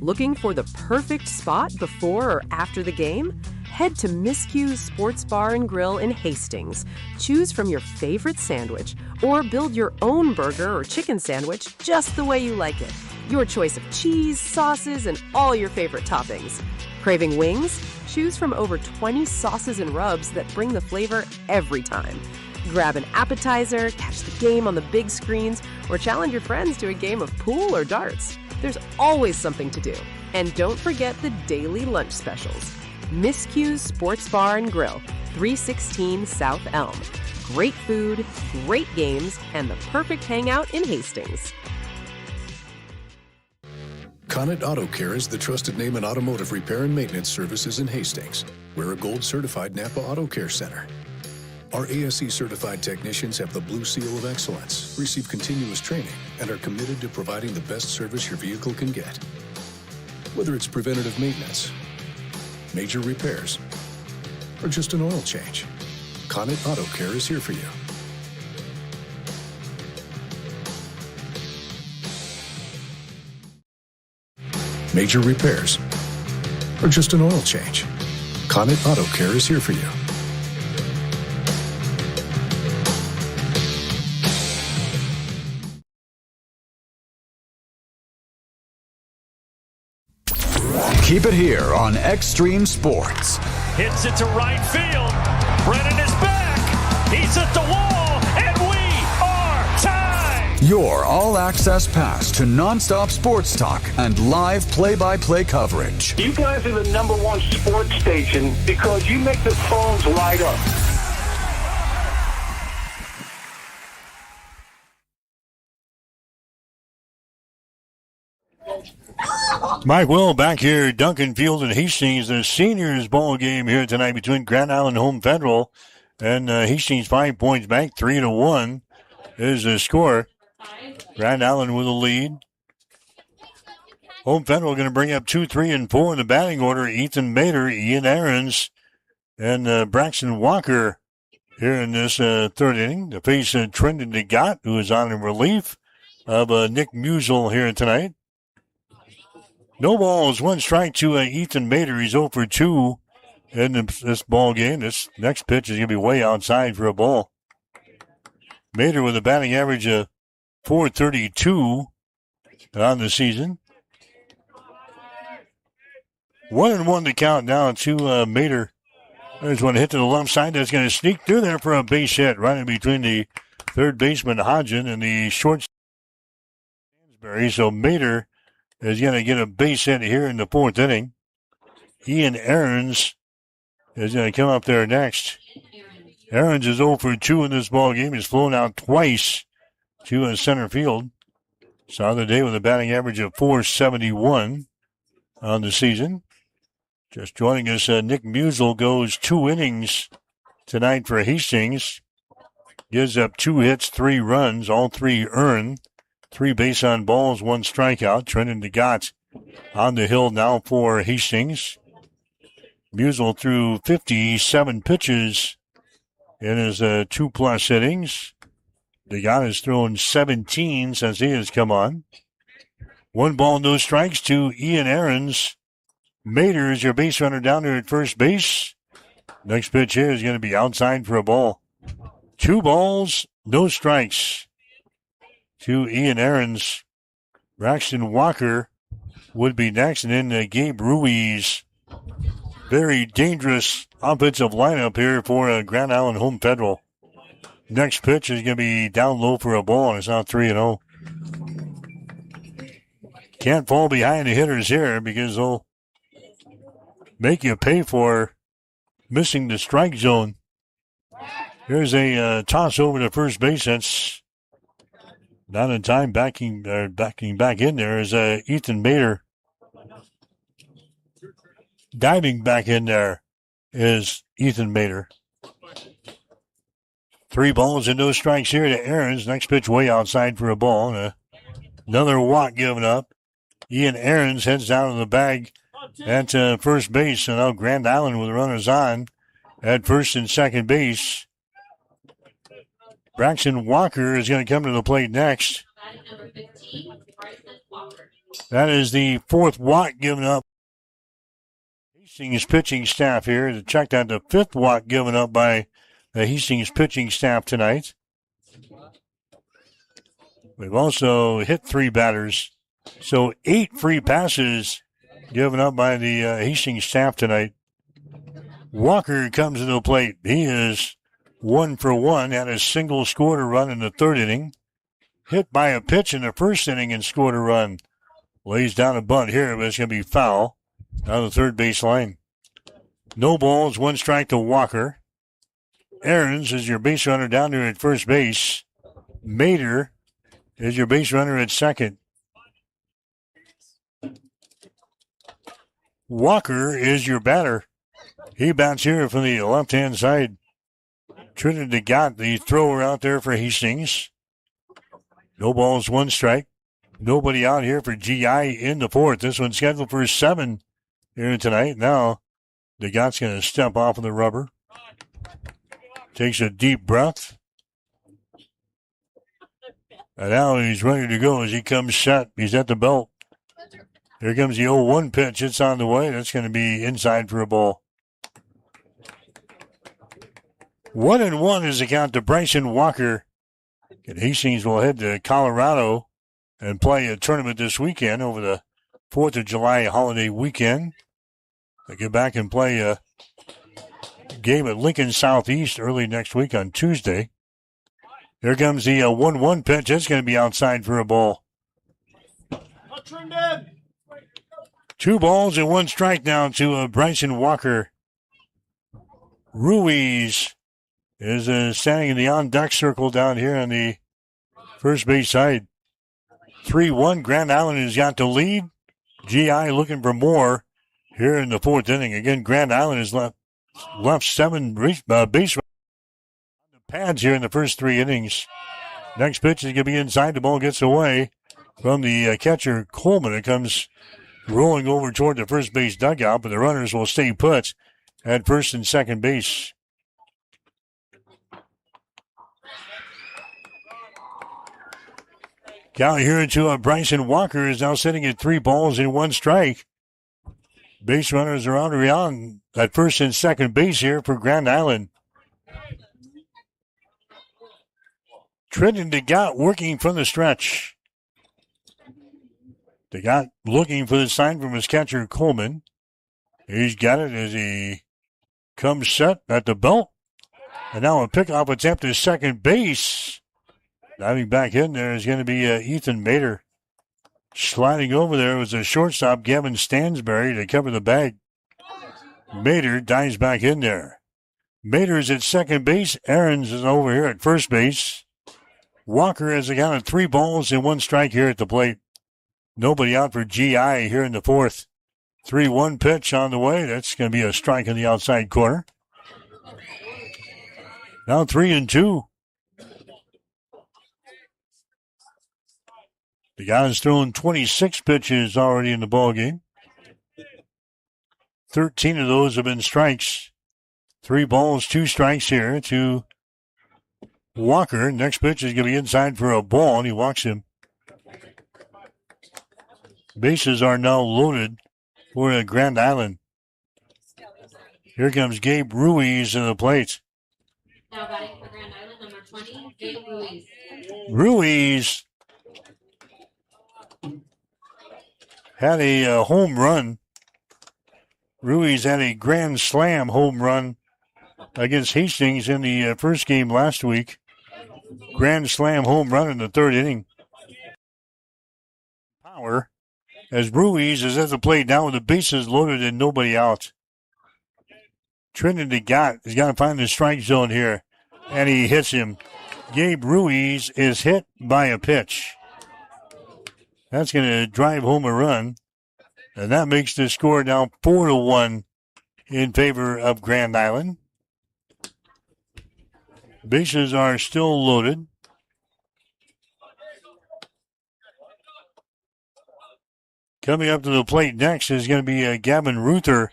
Looking for the perfect spot before or after the game? Head to Miscue's Sports Bar and Grill in Hastings. Choose from your favorite sandwich or build your own burger or chicken sandwich just the way you like it. Your choice of cheese, sauces, and all your favorite toppings. Craving wings? Choose from over 20 sauces and rubs that bring the flavor every time. Grab an appetizer, catch the game on the big screens, or challenge your friends to a game of pool or darts. There's always something to do. And don't forget the daily lunch specials. Miscue's Sports Bar and Grill, 316 South Elm. Great food, great games, and the perfect hangout in Hastings. Connet Auto Care is the trusted name in automotive repair and maintenance services in Hastings. We're a gold-certified Napa Auto Care Center. Our ASE-certified technicians have the Blue Seal of Excellence, receive continuous training, and are committed to providing the best service your vehicle can get. Whether it's preventative maintenance, major repairs, or just an oil change, Connet Auto Care is here for you. Major repairs, or just an oil change, Connet Auto Care is here for you. Keep it here on Extreme Sports. Hits it to right field. Brennan is back. He's at the wall, and we are tied. Your all-access pass to nonstop sports talk and live play-by-play coverage. You guys are the #1 sports station because you make the phones light up. Mike Will back here, Duncan Field and Hastings, the seniors ball game here tonight between Grand Island Home Federal and Hastings. 5 points back, 3-1 is the score. Grand Island with a lead. Home Federal going to bring up 2, 3, and 4 in the batting order. Ethan Mater, Ian Aarons, and Braxton Walker here in this third inning. To face Trendon DeGott, who is on in relief of Nick Musel here tonight. No balls, 1 strike to Ethan Mater. He's 0 for 2 in this ball game. This next pitch is going to be way outside for a ball. Mater with a batting average of .432 on the season. 1-1 to count now to Mater. There's one hit to the left side that's going to sneak through there for a base hit right in between the third baseman Hodgen and the short Stansberry. So Mater is going to get a base hit here in the 4th inning. Ian Aarons is going to come up there next. Aarons is 0 for 2 in this ball game. He's flown out twice to center field. Saw the day with a batting average of .471 on the season. Just joining us, Nick Musel goes 2 innings tonight for Hastings. Gives up 2 hits, 3 runs, all 3 earned. 3 base on balls, 1 strikeout. Trendon DeGott on the hill now for Hastings. Musel threw 57 pitches in his 2+ innings. DeGott has thrown 17 since he has come on. 1 ball, no strikes to Ian Aarons. Mater is your base runner down there at first base. Next pitch here is going to be outside for a ball. 2 balls, no strikes to Ian Aarons. Braxton Walker would be next, and then Gabe Ruiz. Very dangerous offensive lineup here for Grand Island Home Federal. Next pitch is going to be down low for a ball, and it's now 3-0. Can't fall behind the hitters here because they'll make you pay for missing the strike zone. Here's a toss over to first base. That's not in time. Backing back in there is Ethan Mater. Diving back in there is Ethan Mater. 3 balls and no strikes here to Aarons. Next pitch way outside for a ball. And another walk given up. Ian Aarons heads down to the bag at first base. So now Grand Island with runners on at first and second base. Braxton Walker is going to come to the plate next. That is the 4th walk given up. Hastings pitching staff here to check out the 5th walk given up by the Hastings pitching staff tonight. We've also hit 3 batters. So 8 free passes given up by the Hastings staff tonight. Walker comes to the plate. He is 1 for 1, had a single scored a run in the third inning. Hit by a pitch in the first inning and scored a run. Lays down a bunt here, but it's going to be foul down the third base line. No balls, 1 strike to Walker. Aarons is your base runner down there at first base. Mater is your base runner at second. Walker is your batter. He bats here from the left-hand side. Trinidad got the thrower out there for Hastings. No balls, 1 strike. Nobody out here for GI in the fourth. This one's scheduled for 7 here tonight. Now, DeGott's going to step off of the rubber. Takes a deep breath. And now he's ready to go as he comes set. He's at the belt. Here comes the 0-1 pitch. It's on the way. That's going to be inside for a ball. 1-1 is the count to Bryson Walker. And Hastings will head to Colorado and play a tournament this weekend over the 4th of July holiday weekend. They get back and play a game at Lincoln Southeast early next week on Tuesday. Here comes the 1-1 pitch. It's going to be outside for a ball. 2 balls and 1 strike now to Bryson Walker. Ruiz is standing in the on-deck circle down here on the first base side. 3-1. Grand Island has got the lead. GI looking for more here in the fourth inning. Again, Grand Island has left 7 base runners on the pads here in the first 3 innings. Next pitch is going to be inside. The ball gets away from the catcher, Coleman. It comes rolling over toward the first base dugout, but the runners will stay put at first and second base. Count here to Bryson Walker is now sitting at 3 balls and 1 strike. Base runners are on at first and second base here for Grand Island. Trinidad DeGott working from the stretch. DeGott looking for the sign from his catcher, Coleman. He's got it as he comes set at the belt. And now a pickoff attempt to second base. Diving back in there is going to be Ethan Mater. Sliding over there was a shortstop, Gavin Stansberry, to cover the bag. Mater dives back in there. Mater is at second base. Aarons is over here at first base. Walker has a count of 3 balls and 1 strike here at the plate. Nobody out for GI here in the fourth. 3-1 pitch on the way. That's going to be a strike in the outside corner. Now 3-2. The guy's thrown 26 pitches already in the ball game. 13 of those have been strikes. 3 balls, 2 strikes here to Walker. Next pitch is going to be inside for a ball, and he walks him. Bases are now loaded for Grand Island. Here comes Gabe Ruiz to the plate. Now batting for Grand Island, number 20, Gabe Ruiz. Ruiz had a home run. Ruiz had a grand slam home run against Hastings in the first game last week. Grand slam home run in the third inning. Power as Ruiz is at the plate now with the bases loaded and nobody out. Trinidad has got to find the strike zone here, and he hits him. Gabe Ruiz is hit by a pitch. That's going to drive home a run, and that makes the score now 4-1 in favor of Grand Island. Bases are still loaded. Coming up to the plate next is going to be Gavin Ruther.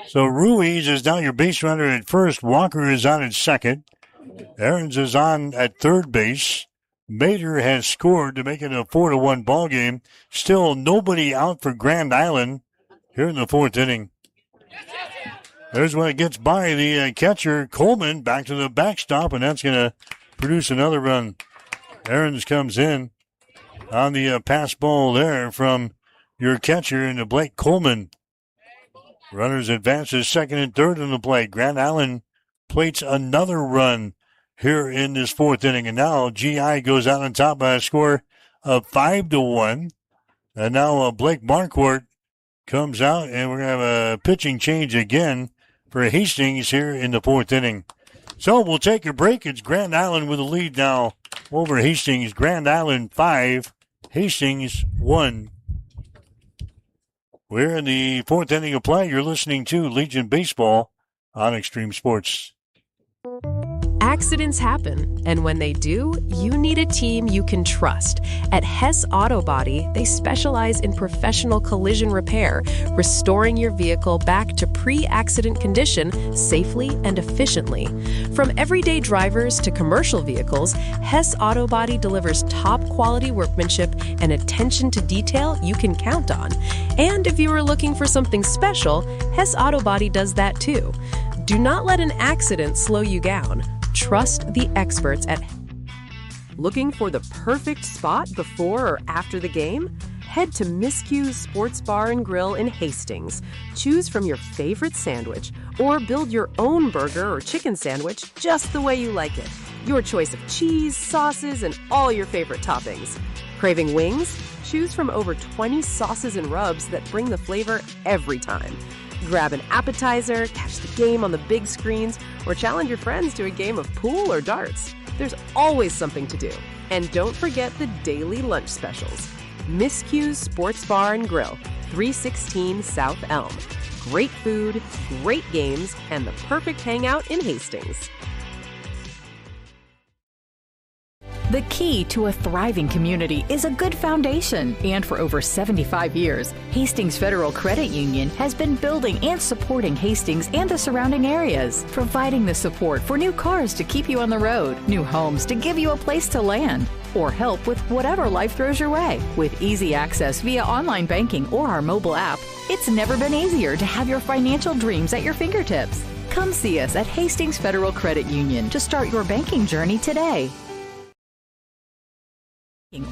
So Ruiz is now your base runner at first. Walker is on at second. Aarons is on at third base. Mater has scored to make it a 4-1 ball game. Still nobody out for Grand Island here in the fourth inning. There's when it gets by the catcher, Coleman, back to the backstop, and that's going to produce another run. Aarons comes in on the pass ball there from your catcher and Blake Coleman. Runners advance to second and third in the play. Grand Island plates another run here in this fourth inning. And now GI goes out on top by a score of 5-1. And now Blake Marquardt comes out, and we're going to have a pitching change again for Hastings here in the fourth inning. So we'll take a break. It's Grand Island with the lead now over Hastings. Grand Island 5, Hastings 1. We're in the fourth inning of play. You're listening to Legion Baseball on Extreme Sports. Accidents happen, and when they do, you need a team you can trust. At Hess Auto Body, they specialize in professional collision repair, restoring your vehicle back to pre-accident condition safely and efficiently. From everyday drivers to commercial vehicles, Hess Auto Body delivers top-quality workmanship and attention to detail you can count on. And if you were looking for something special, Hess Auto Body does that too. Do not let an accident slow you down. Trust the experts at. Looking for the perfect spot before or after the game? Head to Miscue's Sports Bar and Grill in Hastings. Choose from your favorite sandwich or build your own burger or chicken sandwich just the way you like it. Your choice of cheese, sauces, and all your favorite toppings. Craving wings? Choose from over 20 sauces and rubs that bring the flavor every time. Grab an appetizer, catch the game on the big screens, or challenge your friends to a game of pool or darts. There's always something to do. And don't forget the daily lunch specials. Miscue's Sports Bar and Grill, 316 South Elm. Great food, great games, and the perfect hangout in Hastings. The key to a thriving community is a good foundation. And for over 75 years, Hastings Federal Credit Union has been building and supporting Hastings and the surrounding areas, providing the support for new cars to keep you on the road, new homes to give you a place to land, or help with whatever life throws your way. With easy access via online banking or our mobile app, it's never been easier to have your financial dreams at your fingertips. Come see us at Hastings Federal Credit Union to start your banking journey today.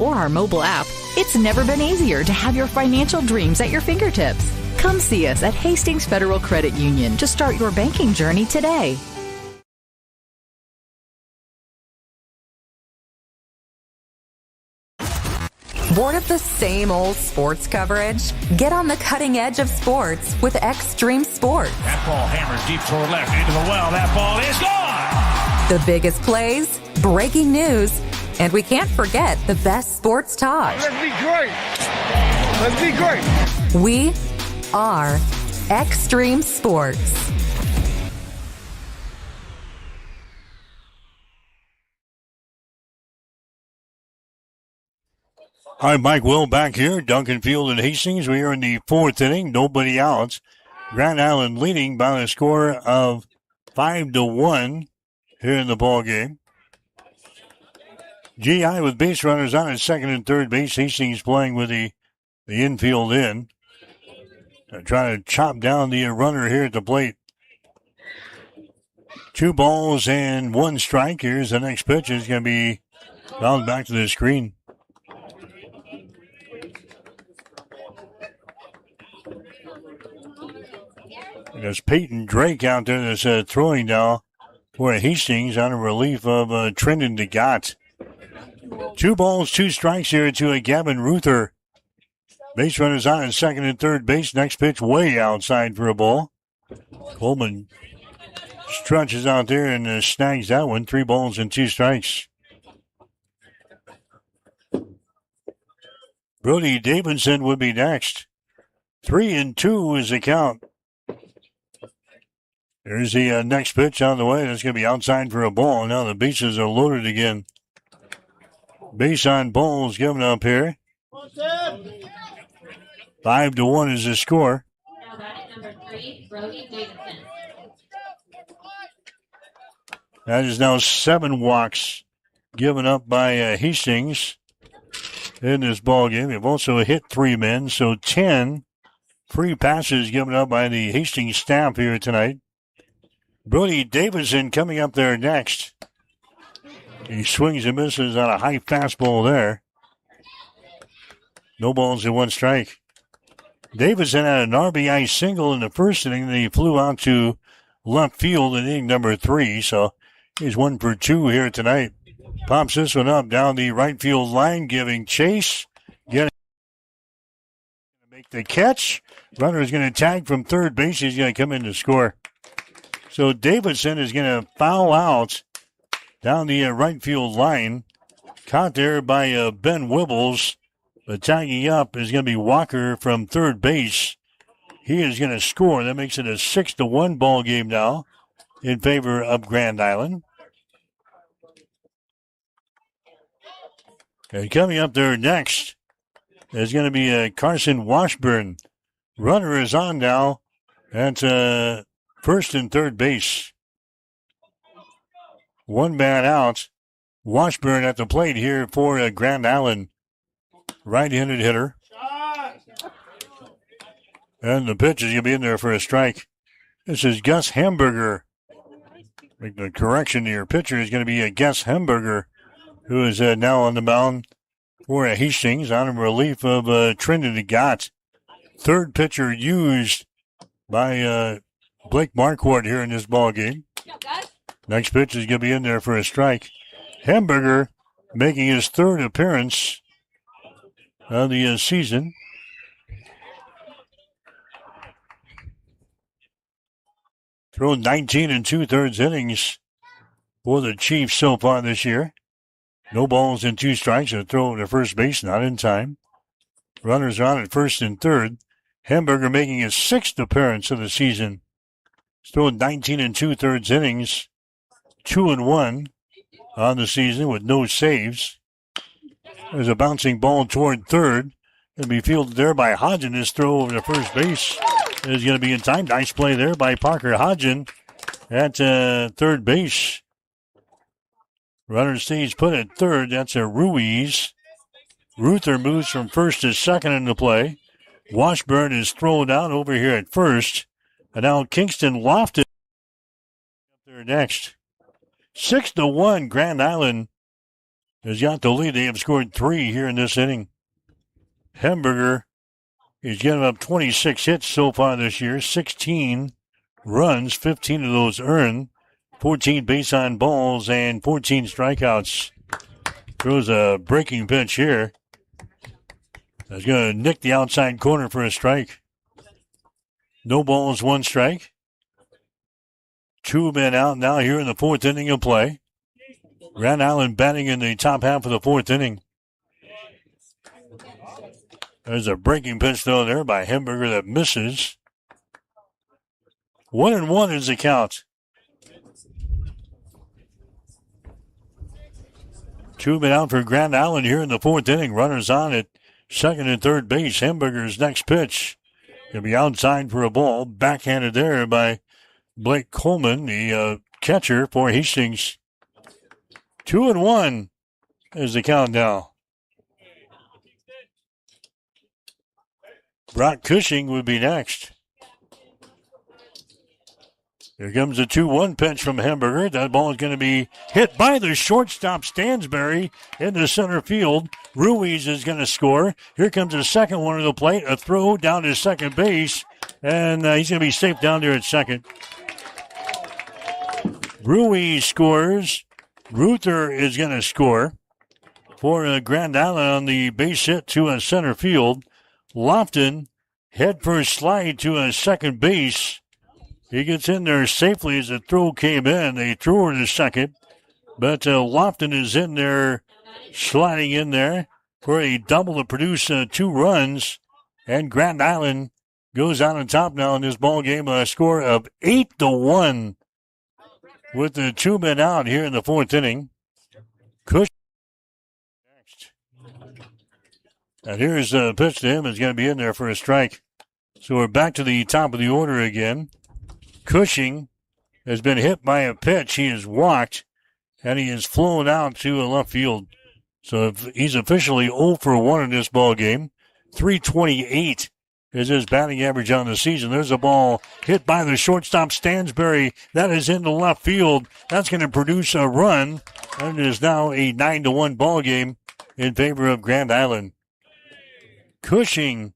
Or our mobile app, it's never been easier to have your financial dreams at your fingertips. Come see us at Hastings Federal Credit Union to start your banking journey today. Bored of the same old sports coverage? Get on the cutting edge of sports with Extreme Sports. That ball hammered deep toward left into the well. That ball is gone! The biggest plays, breaking news, and we can't forget the best sports talk. Let's be great. Let's be great. We are Extreme Sports. Hi, Mike Will back here. Duncan Field and Hastings. We are in the fourth inning. Nobody out. Grand Island leading by a score of 5-1 here in the ball game. GI with base runners on at second and third base. Hastings playing with the infield in. Trying to chop down the runner here at the plate. 2 balls and 1 strike. Here's the next pitch. It's going to be fouled back to the screen. There's Peyton Drake out there that's throwing now for Hastings on a relief of Trendon DeGott. 2 balls, 2 strikes here to Gavin Ruther. Base runners on at second and third base. Next pitch way outside for a ball. Coleman stretches out there and snags that one. 3 balls and 2 strikes. Brody Davidson would be next. 3-2 is the count. There's the next pitch on the way. That's going to be outside for a ball. Now the bases are loaded again. Base on balls given up here. 5-1 is the score. Now batting number 3, Brody Davidson. That is now 7 walks given up by Hastings in this ball game. They've also hit 3 men, so 10 free passes given up by the Hastings staff here tonight. Brody Davidson coming up there next. He swings and misses on a high fastball there. No balls and 1 strike. Davidson had an RBI single in the first inning, then he flew out to left field in inning number 3. So he's 1 for 2 here tonight. Pops this one up down the right field line, giving chase. Getting to make the catch. Runner is going to tag from third base. He's going to come in to score. So Davidson is going to foul out down the right field line. Caught there by Ben Wibbles. But tagging up is going to be Walker from third base. He is going to score. That makes it a 6-1 ball game now in favor of Grand Island. And coming up there next is going to be Carson Washburn. Runner is on now at first and third base. 1 man out. Washburn at the plate here for Grand Island. Right-handed hitter. And the pitch is going to be in there for a strike. This is Gus Hamburger. Make the correction to your pitcher is going to be Gus Hamburger, who is now on the mound for Hastings on relief of Trinity Gott. Third pitcher used by Blake Marquardt here in this ball game. Next pitch is going to be in there for a strike. Hamburger making his third appearance of the season. Thrown 19 2/3 innings for the Chiefs so far this year. No balls and 2 strikes. A throw to first base, not in time. Runners are on at first and third. Hamburger making his 6th appearance of the season. He's thrown 19 2/3 innings, 2-1 on the season with no saves. There's a bouncing ball toward third. It'll be fielded there by Hodgen. His throw over to first base is going to be in time. Nice play there by Parker Hodgen at third base. Runner stays put at third. That's a Ruiz. Ruther moves from first to second in the play. Washburn is thrown out over here at first. And now Kingston Lofton up there next. 6-1. Grand Island has got the lead. They have scored 3 here in this inning. Hamburger is getting up 26 hits so far this year. 16 runs, 15 of those earned. 14 base on balls and 14 strikeouts. Throws a breaking pitch here. That's going to nick the outside corner for a strike. No balls, 1 strike. 2 men out now here in the 4th inning of play. Grand Island batting in the top half of the 4th inning. There's a breaking pitch throw there by Hamburger that misses. 1-1 is the count. 2 men out for Grand Island here in the 4th inning. Runners on at second and third base. Hamburger's next pitch will be outside for a ball. Backhanded there by Blake Coleman, the catcher for Hastings. 2-1 is the count now. Brock Cushing would be next. Here comes the 2-1 pitch from Hamburger. That ball is going to be hit by the shortstop Stansberry into center field. Ruiz is going to score. Here comes the second one to the plate. A throw down to second base. And he's going to be safe down there at second. Ruiz scores. Ruther is going to score for Grand Island on the base hit to center field. Lofton, head first slide to second base. He gets in there safely as the throw came in. They threw her to second, but Lofton is in there, sliding in there for a double to produce 2 runs. And Grand Island goes out on top now in this ball game, a score of 8-1 with the 2 men out here in the 4th inning. Cushing next. And here's a pitch to him. Is going to be in there for a strike. So we're back to the top of the order again. Cushing has been hit by a pitch. He is walked, and he is flown out to left field. So he's officially 0 for 1 in this ball game. 328 is his batting average on the season. There's a ball hit by the shortstop Stansberry. That is into left field. That's going to produce a run, and it is now a 9-1 ball game in favor of Grand Island. Cushing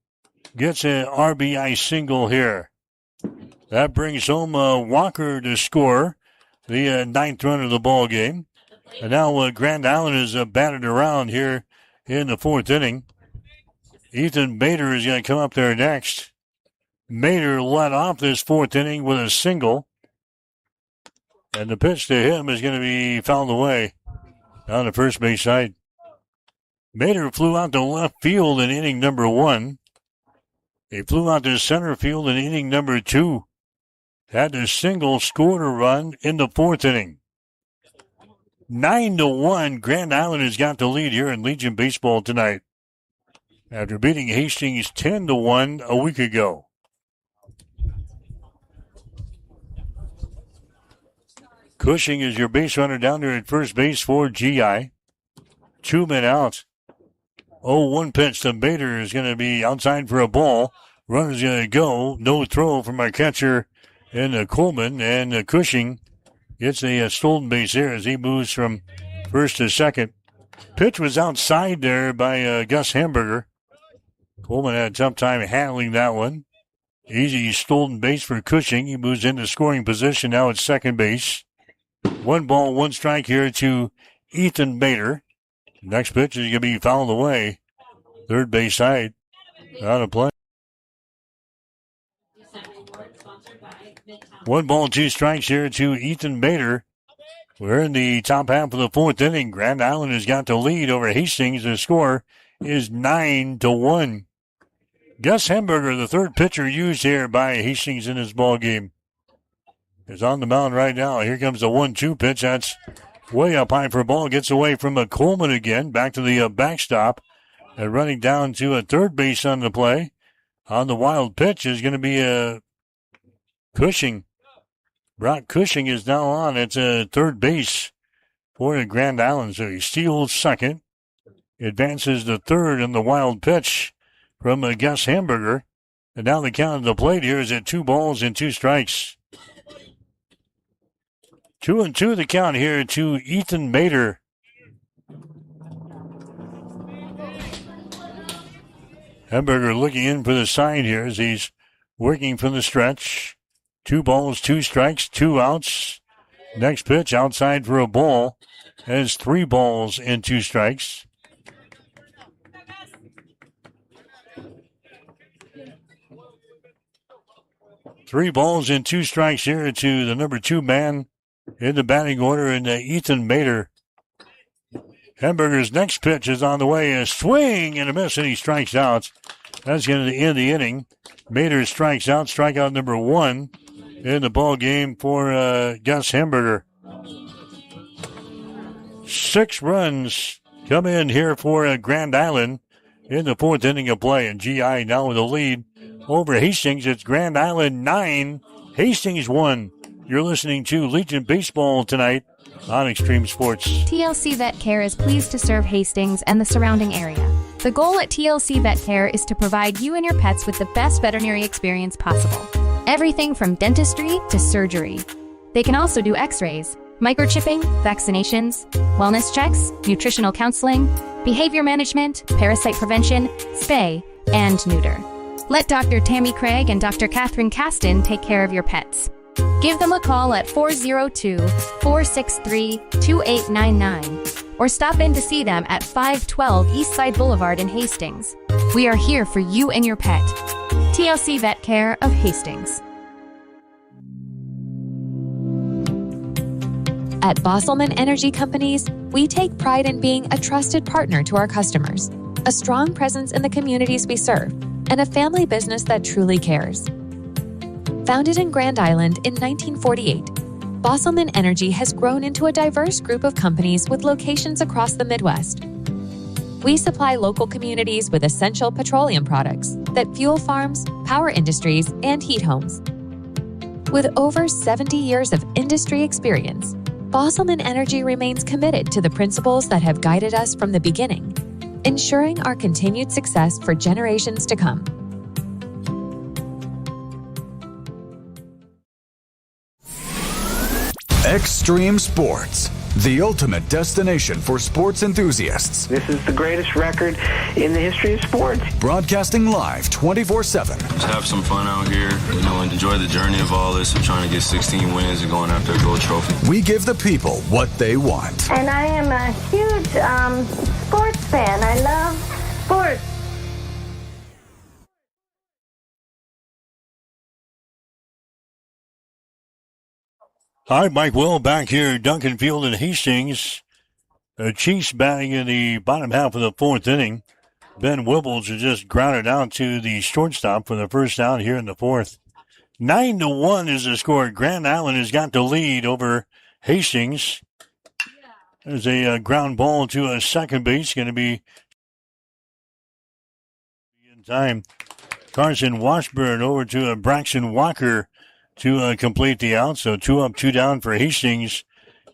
gets an RBI single here. That brings home Walker to score the ninth run of the ball game. And now Grand Island is batted around here in the fourth inning. Ethan Bader is going to come up there next. Bader led off this fourth inning with a single. And the pitch to him is going to be fouled away on the first base side. Bader flew out to left field in inning number 1. He flew out to center field in inning number 2. Had a single, scored a run in the fourth inning. 9-1, Grand Island has got the lead here in Legion Baseball tonight, after beating Hastings 10-1 a week ago. Cushing is your base runner down there at first base for GI. 2 men out. 0-1 pitch to Bader is going to be outside for a ball. Runner's going to go. No throw from our catcher in Coleman, and Cushing gets a stolen base here as he moves from first to second. Pitch was outside there by Gus Hamburger. Coleman had a tough time handling that one. Easy stolen base for Cushing. He moves into scoring position now at second base. 1 ball, 1 strike here to Ethan Bader. Next pitch is going to be fouled away. Third base side. Out of play. 1 ball, 2 strikes here to Ethan Bader. We're in the top half of the fourth inning. Grand Island has got the lead over Hastings. The score is 9-1. Gus Hamburger, the third pitcher used here by Hastings in this ball game, is on the mound right now. Here comes the 1-2 pitch. That's way up high for a ball. Gets away from a Coleman again. Back to the backstop. And running down to a third base on the play. On the wild pitch is going to be Cushing. Brock Cushing is now on at third base for the Grand Island. So he steals second. Advances to third in the wild pitch from Gus Hamburger. And now the count of the plate here is at 2 balls and 2 strikes. 2-2 the count here to Ethan Bader. Hamburger looking in for the side here as he's working from the stretch. 2 balls, 2 strikes, 2 outs. Next pitch outside for a ball. Has 3 balls and 2 strikes. Three balls and 2 strikes here to the number 2 man in the batting order, in Ethan Bader. Hamburger's next pitch is on the way. A swing and a miss, and he strikes out. That's going to end the inning. Bader strikes out. Strikeout number 1 in the ball game for Gus Hamburger. 6 runs come in here for Grand Island in the fourth inning of play, and GI now with the lead over Hastings. It's Grand Island 9, Hastings 1. You're listening to Legion Baseball tonight on Extreme Sports. TLC Vet Care is pleased to serve Hastings and the surrounding area. The goal at TLC Vet Care is to provide you and your pets with the best veterinary experience possible. Everything from dentistry to surgery. They can also do x-rays, microchipping, vaccinations, wellness checks, nutritional counseling, behavior management, parasite prevention, spay, and neuter. Let Dr. Tammy Craig and Dr. Catherine Caston take care of your pets. Give them a call at 402-463-2899 or stop in to see them at 512 Eastside Boulevard in Hastings. We are here for you and your pet. TLC Vet Care of Hastings. At Bosselman Energy Companies, we take pride in being a trusted partner to our customers, a strong presence in the communities we serve, and a family business that truly cares. Founded in Grand Island in 1948, Bosselman Energy has grown into a diverse group of companies with locations across the Midwest. We supply local communities with essential petroleum products that fuel farms, power industries, and heat homes. With over 70 years of industry experience, Bosselman Energy remains committed to the principles that have guided us from the beginning, ensuring our continued success for generations to come. Extreme Sports. the ultimate destination for sports enthusiasts. This is the greatest record in the history of sports. Broadcasting live 24/7. Just have some fun out here, and enjoy the journey of all this of trying to get 16 wins and going after a gold trophy. We give the people what they want. And I am a huge sports fan. I love sports. All right, Mike Will back here, Duncan Field and Hastings. Chiefs batting in the bottom half of the fourth inning. Ben Wibbles has just grounded out to the shortstop for the first down here in the fourth. 9-1 is the score. Grand Island has got the lead over Hastings. There's a ground ball to a second base. Going to be in time. Carson Washburn over to Braxton Walker to complete the out. So 2 up, 2 down for Hastings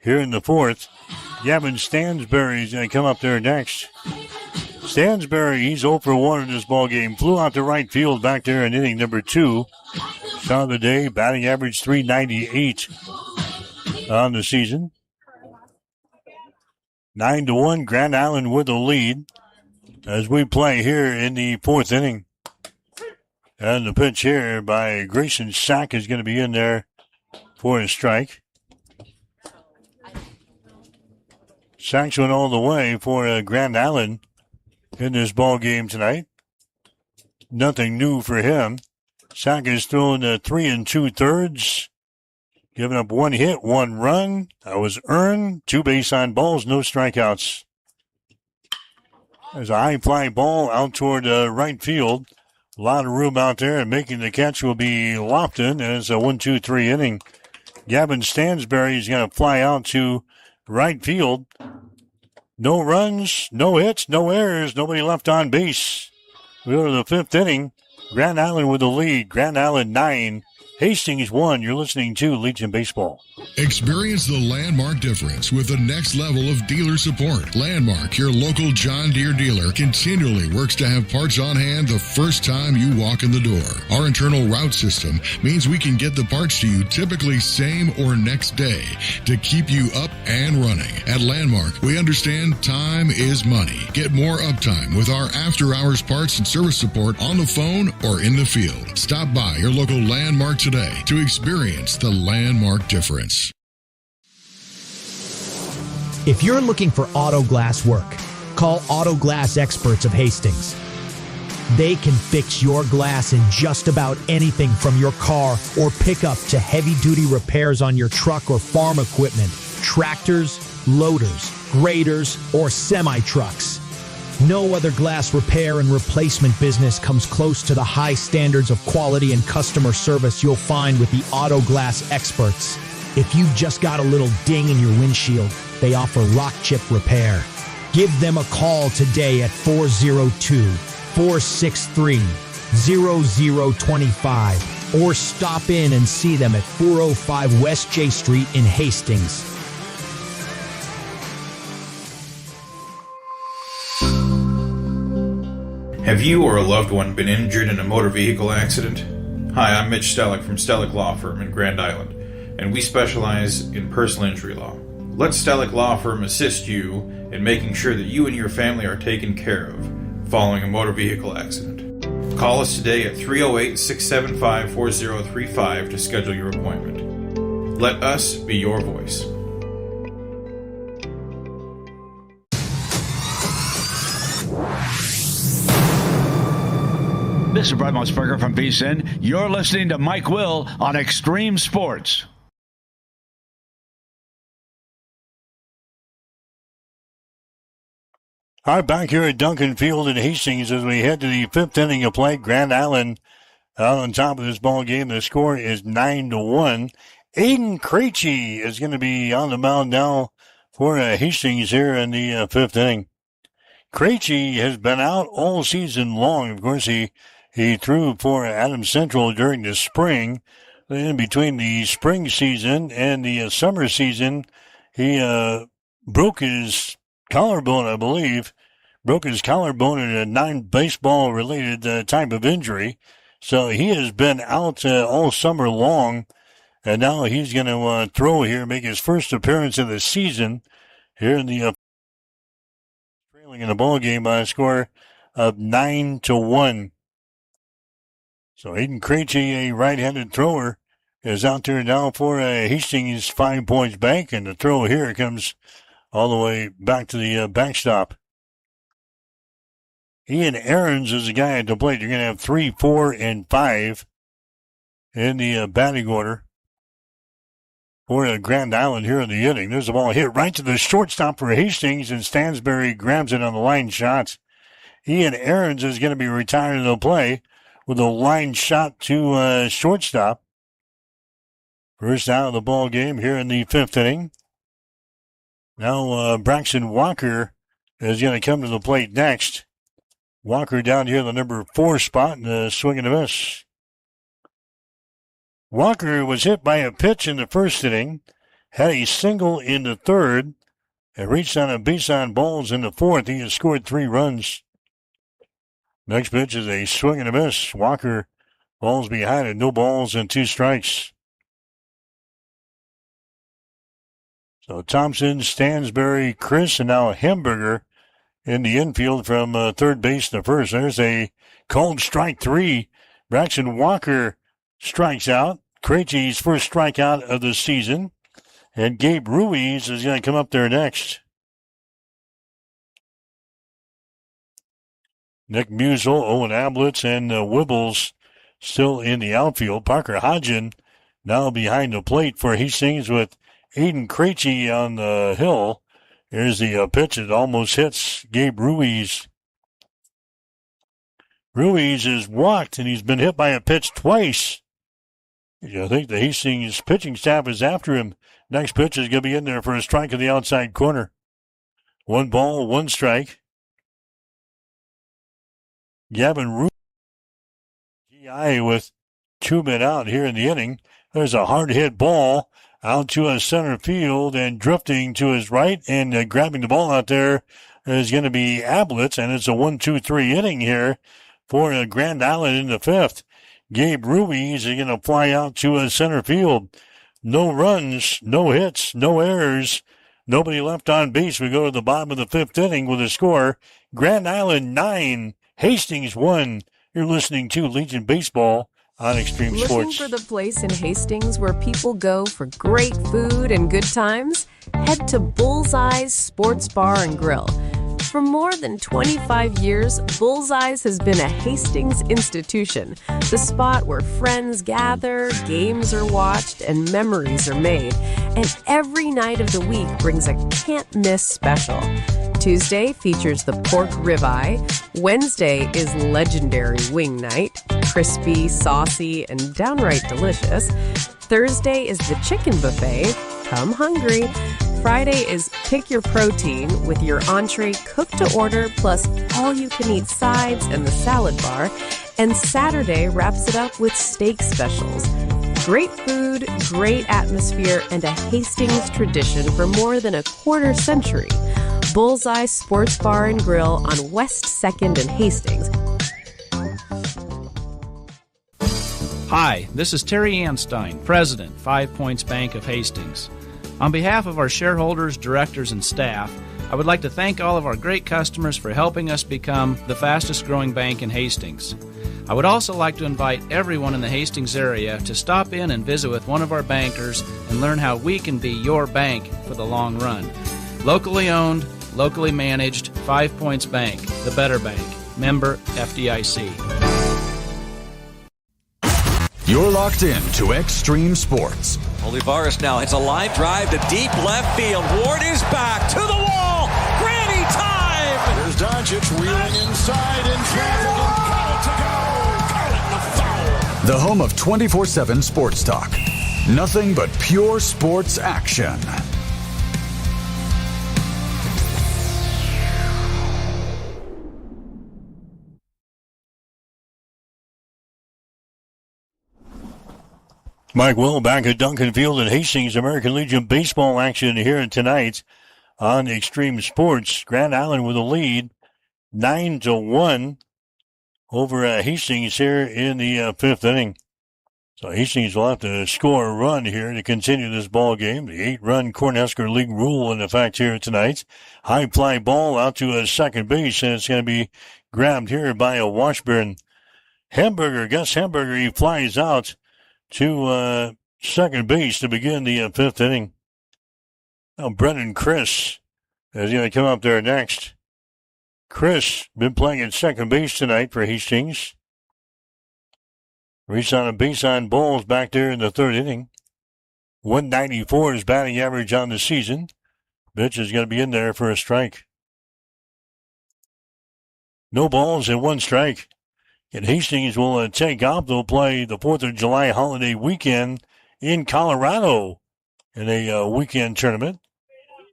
here in the fourth. Gavin Stansberry is going to come up there next. Stansberry, he's 0 for 1 in this ball game. Flew out to right field back there in inning number 2. Shot of the day, batting average .398 on the season. 9-1, Grand Island with the lead as we play here in the fourth inning. And the pitch here by Grayson Sack is going to be in there for a strike. Sacks went all the way for Grand Island in this ball game tonight. Nothing new for him. Sack has thrown 3 2/3, giving up 1 hit, 1 run. That was earned. 2 base on balls, no strikeouts. There's a high fly ball out toward right field. A lot of room out there, and making the catch will be Lofton as a 1-2-3 inning. Gavin Stansberry is going to fly out to right field. No runs, no hits, no errors, nobody left on base. We go to the fifth inning. Grand Island with the lead. Grand Island 9, Hastings 1. You're listening to Legion Baseball. Experience the Landmark difference with the next level of dealer support. Landmark, your local John Deere dealer, continually works to have parts on hand the first time you walk in the door. Our internal route system means we can get the parts to you typically same or next day to keep you up and running. At Landmark, we understand time is money. Get more uptime with our after-hours parts and service support on the phone or in the field. Stop by your local Landmark today to experience the Landmark difference. If you're looking for auto glass work, call Auto Glass Experts of Hastings. They can fix your glass in just about anything from your car or pickup to heavy-duty repairs on your truck or farm equipment, tractors, loaders, graders, or semi-trucks. No other glass repair and replacement business comes close to the high standards of quality and customer service you'll find with the Auto Glass Experts. If you've just got a little ding in your windshield, they offer rock chip repair. Give them a call today at 402-463-0025 or stop in and see them at 405 West J Street in Hastings. Have you or a loved one been injured in a motor vehicle accident? Hi, I'm Mitch Stellick from Stellick Law Firm in Grand Island, and we specialize in personal injury law. Let Stellick Law Firm assist you in making sure that you and your family are taken care of following a motor vehicle accident. Call us today at 308-675-4035 to schedule your appointment. Let us be your voice. This is Brett Musburger from VSiN. You're listening to Mike Will on Extreme Sports. All right, back here at Duncan Field in Hastings as we head to the fifth inning of play. Grand Island out on top of this ball game. The score is 9-1. Aiden Krejci is going to be on the mound now for Hastings here in the fifth inning. Krejci has been out all season long. Of course, he threw for Adams Central during the spring. In between the spring season and the summer season, he broke his collarbone, I believe. Broke his collarbone in a non-baseball related type of injury. So he has been out all summer long. And now he's going to throw here, make his first appearance of the season here in the trailing in the ball game by a score of 9-1. So Aiden Krejci, a right-handed thrower, is out there now for Hastings 5 Points Bank, and the throw here comes all the way back to the backstop. Ian Aarons is the guy at the plate. You're going to have 3, 4, and 5 in the batting order for Grand Island here in the inning. There's the ball hit right to the shortstop for Hastings, and Stansberry grabs it on the line shot. Ian Aarons is going to be retiring to play with a line shot to shortstop. First out of the ball game here in the 5th inning. Now Braxton Walker is going to come to the plate next. Walker down here in the number 4 spot, and a swing and a miss. Walker was hit by a pitch in the 1st inning, had a single in the 3rd, and reached on a base on balls in the 4th. He has scored 3 runs. Next pitch is a swing and a miss. Walker falls behind it. No balls and 2 strikes. So Thompson, Stansberry, Chris, and now Hamburger in the infield from 3rd base to 1st. There's a called strike 3. Braxton Walker strikes out. Krejci's first strikeout of the season. And Gabe Ruiz is going to come up there next. Nick Musel, Owen Ablitz, and Wibbles still in the outfield. Parker Hodgen now behind the plate for Hastings with Aiden Krejci on the hill. Here's the pitch. It almost hits Gabe Ruiz. Ruiz is walked, and he's been hit by a pitch twice. I think the Hastings pitching staff is after him. Next pitch is going to be in there for a strike in the outside corner. 1 ball, 1 strike. Gavin Ruiz, GI with 2 men out here in the inning. There's a hard hit ball out to a center field, and drifting to his right and grabbing the ball out there is going to be Ablitz, and it's a 1-2-3 inning here for Grand Island in the 5th. Gabe Ruiz is going to fly out to a center field. No runs, no hits, no errors, nobody left on base. We go to the bottom of the 5th inning with a score. Grand Island 9, Hastings 1. You're listening to Legion Baseball on Extreme Sports. Looking for the place in Hastings where people go for great food and good times? Head to Bullseye's Sports Bar and Grill. For more than 25 years, Bullseye's has been a Hastings institution, the spot where friends gather, games are watched, and memories are made. And every night of the week brings a can't-miss special. Tuesday features the pork ribeye. Wednesday is legendary wing night, crispy, saucy, and downright delicious. Thursday is the chicken buffet. Come hungry. Friday is pick your protein with your entree cooked to order plus all-you-can-eat sides and the salad bar. And Saturday wraps it up with steak specials. Great food, great atmosphere, and a Hastings tradition for more than a quarter century. Bullseye Sports Bar and Grill on West 2nd and Hastings. Hi, this is Terry Anstein, President, 5 Points Bank of Hastings. On behalf of our shareholders, directors, and staff, I would like to thank all of our great customers for helping us become the fastest growing bank in Hastings. I would also like to invite everyone in the Hastings area to stop in and visit with one of our bankers and learn how we can be your bank for the long run. Locally owned, locally managed, 5 Points Bank, the better bank. Member FDIC. You're locked in to Extreme Sports. Olivares now hits a line drive to deep left field. Ward is back to the wall. Granny time! There's Doncic wheeling inside in traffic and got it to go. Call it the foul. The home of 24/7 Sports Talk. Nothing but pure sports action. Mike Will back at Duncan Field and Hastings. American Legion baseball action here tonight on Extreme Sports. Grand Island with a lead, 9-1 over Hastings here in the 5th inning. So Hastings will have to score a run here to continue this ball game. The 8-run Cornhusker League rule in effect here tonight. High fly ball out to a second base, and it's going to be grabbed here by a Washburn Hamburger. Gus Hamburger, he flies out to second base to begin the fifth inning. Now Brendan Chris is going to come up there next. Chris been playing at second base tonight for Hastings. Reached on a base on balls back there in the third inning. 194 is batting average on the season. Pitch is going to be in there for a strike. No balls and 1 strike. And Hastings will take off. They'll play the 4th of July holiday weekend in Colorado in a weekend tournament.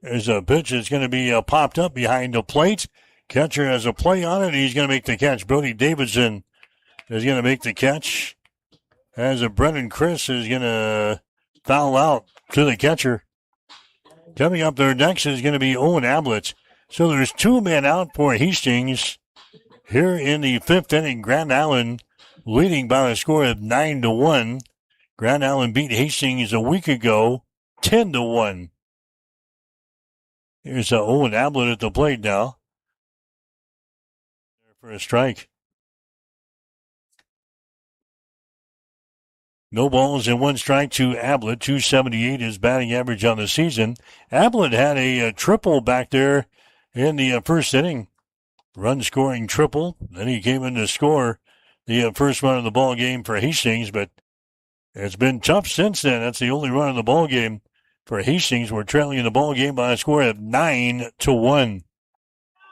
There's a pitch that's going to be popped up behind the plate. Catcher has a play on it. He's going to make the catch. Brody Davidson is going to make the catch. As Brendan Chris is going to foul out to the catcher. Coming up there next is going to be Owen Ablett. So there's 2 men out for Hastings here in the 5th inning. Grand Island leading by a score of 9-1. Grand Island beat Hastings a week ago, 10-1. Here's Owen Ablett at the plate now. For a strike. No balls and 1 strike to Ablett. 278 is batting average on the season. Ablett had a triple back there in the first inning. Run scoring triple. Then he came in to score the first run of the ball game for Hastings, but it's been tough since then. That's the only run of the ball game for Hastings. We're trailing in the ball game by a score of 9-1.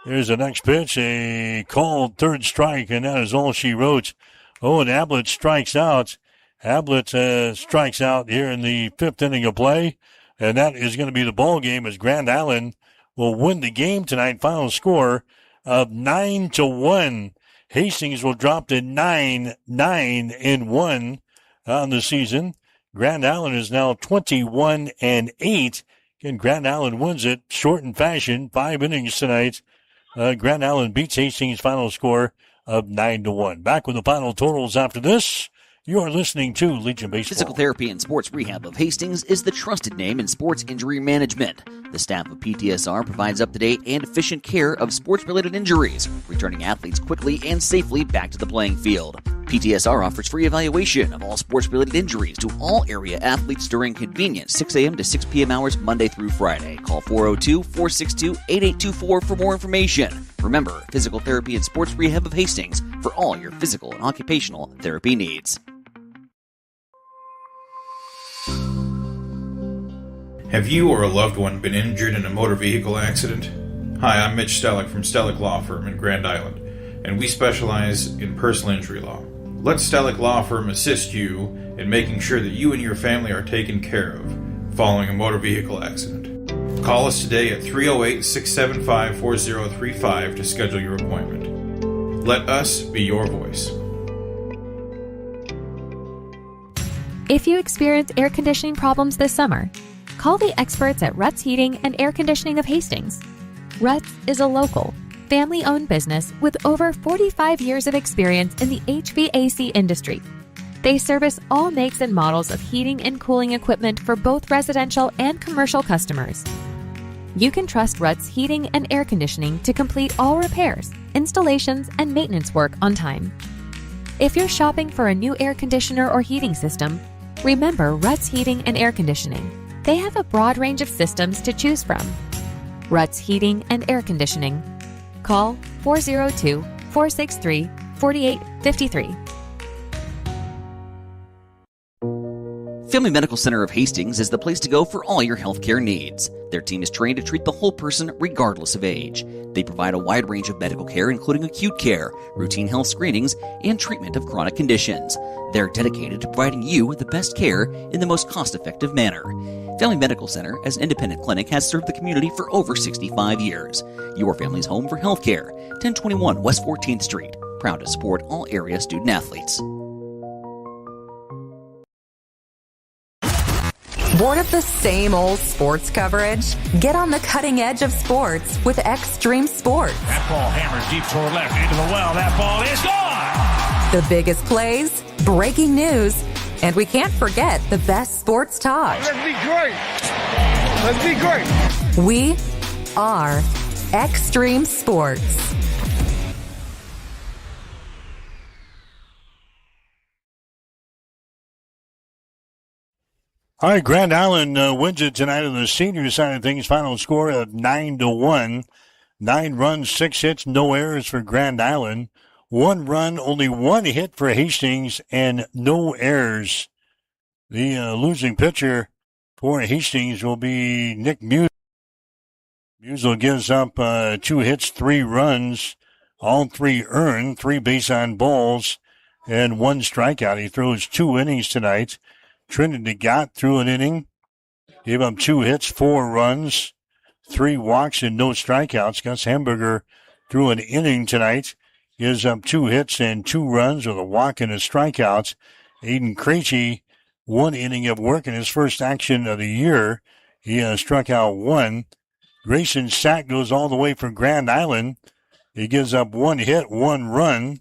There's the next pitch, a called third strike, and that is all she wrote. Owen Ablett strikes out. Ablett strikes out here in the 5th inning of play, and that is going to be the ball game as Grand Island will win the game tonight. Final score of 9-1. Hastings will drop to 9-1 on the season. Grand Island is now 21-8. And Grand Island wins it short in fashion. 5 innings tonight. Grand Island beats Hastings' final score of 9-1. Back with the final totals after this. You are listening to Legion Baseball. Physical Therapy and Sports Rehab of Hastings is the trusted name in sports injury management. The staff of PTSR provides up-to-date and efficient care of sports-related injuries, returning athletes quickly and safely back to the playing field. PTSR offers free evaluation of all sports-related injuries to all area athletes during convenient 6 a.m. to 6 p.m. hours Monday through Friday. Call 402-462-8824 for more information. Remember, Physical Therapy and Sports Rehab of Hastings for all your physical and occupational therapy needs. Have you or a loved one been injured in a motor vehicle accident? Hi, I'm Mitch Stellick from Stellick Law Firm in Grand Island, and we specialize in personal injury law. Let Stellick Law Firm assist you in making sure that you and your family are taken care of following a motor vehicle accident. Call us today at 308-675-4035 to schedule your appointment. Let us be your voice. If you experience air conditioning problems this summer, call the experts at Ruts Heating and Air Conditioning of Hastings. Ruts is a local, family-owned business with over 45 years of experience in the HVAC industry. They service all makes and models of heating and cooling equipment for both residential and commercial customers. You can trust Ruts Heating and Air Conditioning to complete all repairs, installations, and maintenance work on time. If you're shopping for a new air conditioner or heating system, remember Ruts Heating and Air Conditioning. They have a broad range of systems to choose from. Ruts Heating and Air Conditioning. Call 402-463-4853. Family Medical Center of Hastings is the place to go for all your healthcare needs. Their team is trained to treat the whole person regardless of age. They provide a wide range of medical care, including acute care, routine health screenings, and treatment of chronic conditions. They're dedicated to providing you with the best care in the most cost-effective manner. Family Medical Center, as an independent clinic, has served the community for over 65 years. Your family's home for healthcare. 1021 West 14th Street. Proud to support all area student athletes. Bored of the same old sports coverage? Get on the cutting edge of sports with Extreme Sports. That ball hammers deep toward left into the well. That ball is gone! The biggest plays, breaking news, And we can't forget the best sports talk. Let's be great. Let's be great. We are Extreme Sports. All right, Grand Island wins it tonight on the senior side of things. Final score of 9-1. 9 runs, 6 hits, no errors for Grand Island. 1 run, only 1 hit for Hastings, and no errors. The losing pitcher for Hastings will be Nick Musel. Musel gives up 2 hits, 3 runs, all 3 earned, 3 base on balls, and 1 strikeout. He throws 2 innings tonight. Trinity Gott threw an inning, gave up 2 hits, 4 runs, 3 walks, and no strikeouts. Gus Hamburger threw an inning tonight, gives up 2 hits and 2 runs with a walk and a strikeout. Aiden Krejci, 1 inning of work in his first action of the year. He struck out 1. Grayson Sack goes all the way for Grand Island. He gives up 1 hit, 1 run.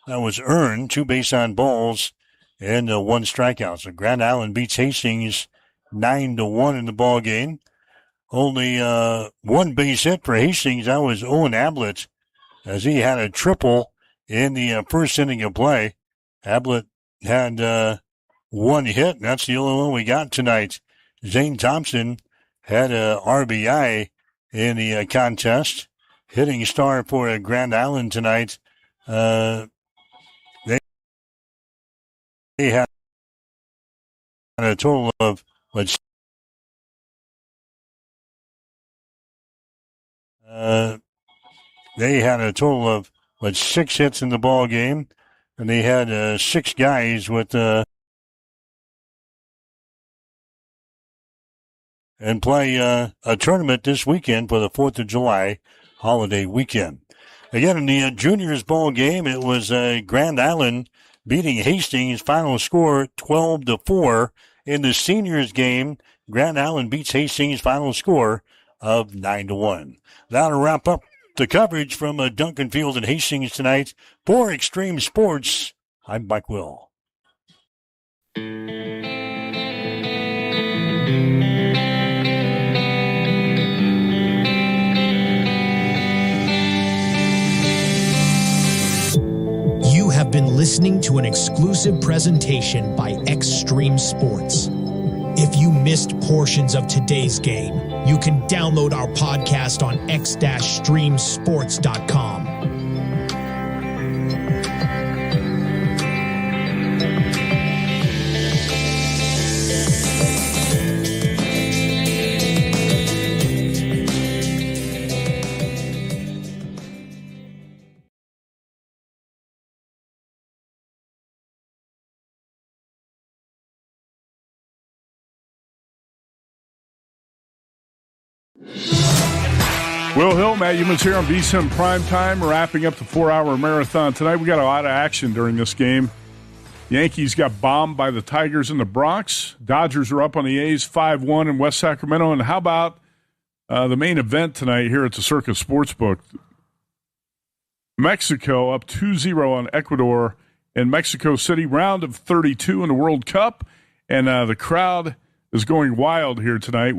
That was earned, 2 base on balls, and 1 strikeout. So Grand Island beats Hastings 9-1 in the ball game. Only 1 base hit for Hastings. That was Owen Ablett, as he had a triple in the first inning of play. Ablett had 1 hit, and that's the only one we got tonight. Zane Thompson had a RBI in the contest. Hitting star for Grand Island tonight. They had a total of they had a total of 6 hits in the ball game, and they had 6 guys with and play a tournament this weekend for the 4th of July holiday weekend. Again, in the juniors ball game, it was Grand Island beating Hastings. Final score 12-4. In the seniors game, Grand Island beats Hastings. Final score of 9-1. That'll wrap up the coverage from Duncan Field and Hastings tonight. For Extreme Sports, I'm Mike Will. You have been listening to an exclusive presentation by Extreme Sports. If you missed portions of today's game, you can download our podcast on x-streamsports.com. Will Hill, Matt Humans here on VSiN Primetime, wrapping up the 4-hour marathon tonight. We got a lot of action during this game. Yankees got bombed by the Tigers in the Bronx. Dodgers are up on the A's 5-1 in West Sacramento. And how about the main event tonight here at the Circus Sportsbook? Mexico up 2-0 on Ecuador in Mexico City, round of 32 in the World Cup. And the crowd is going wild here tonight.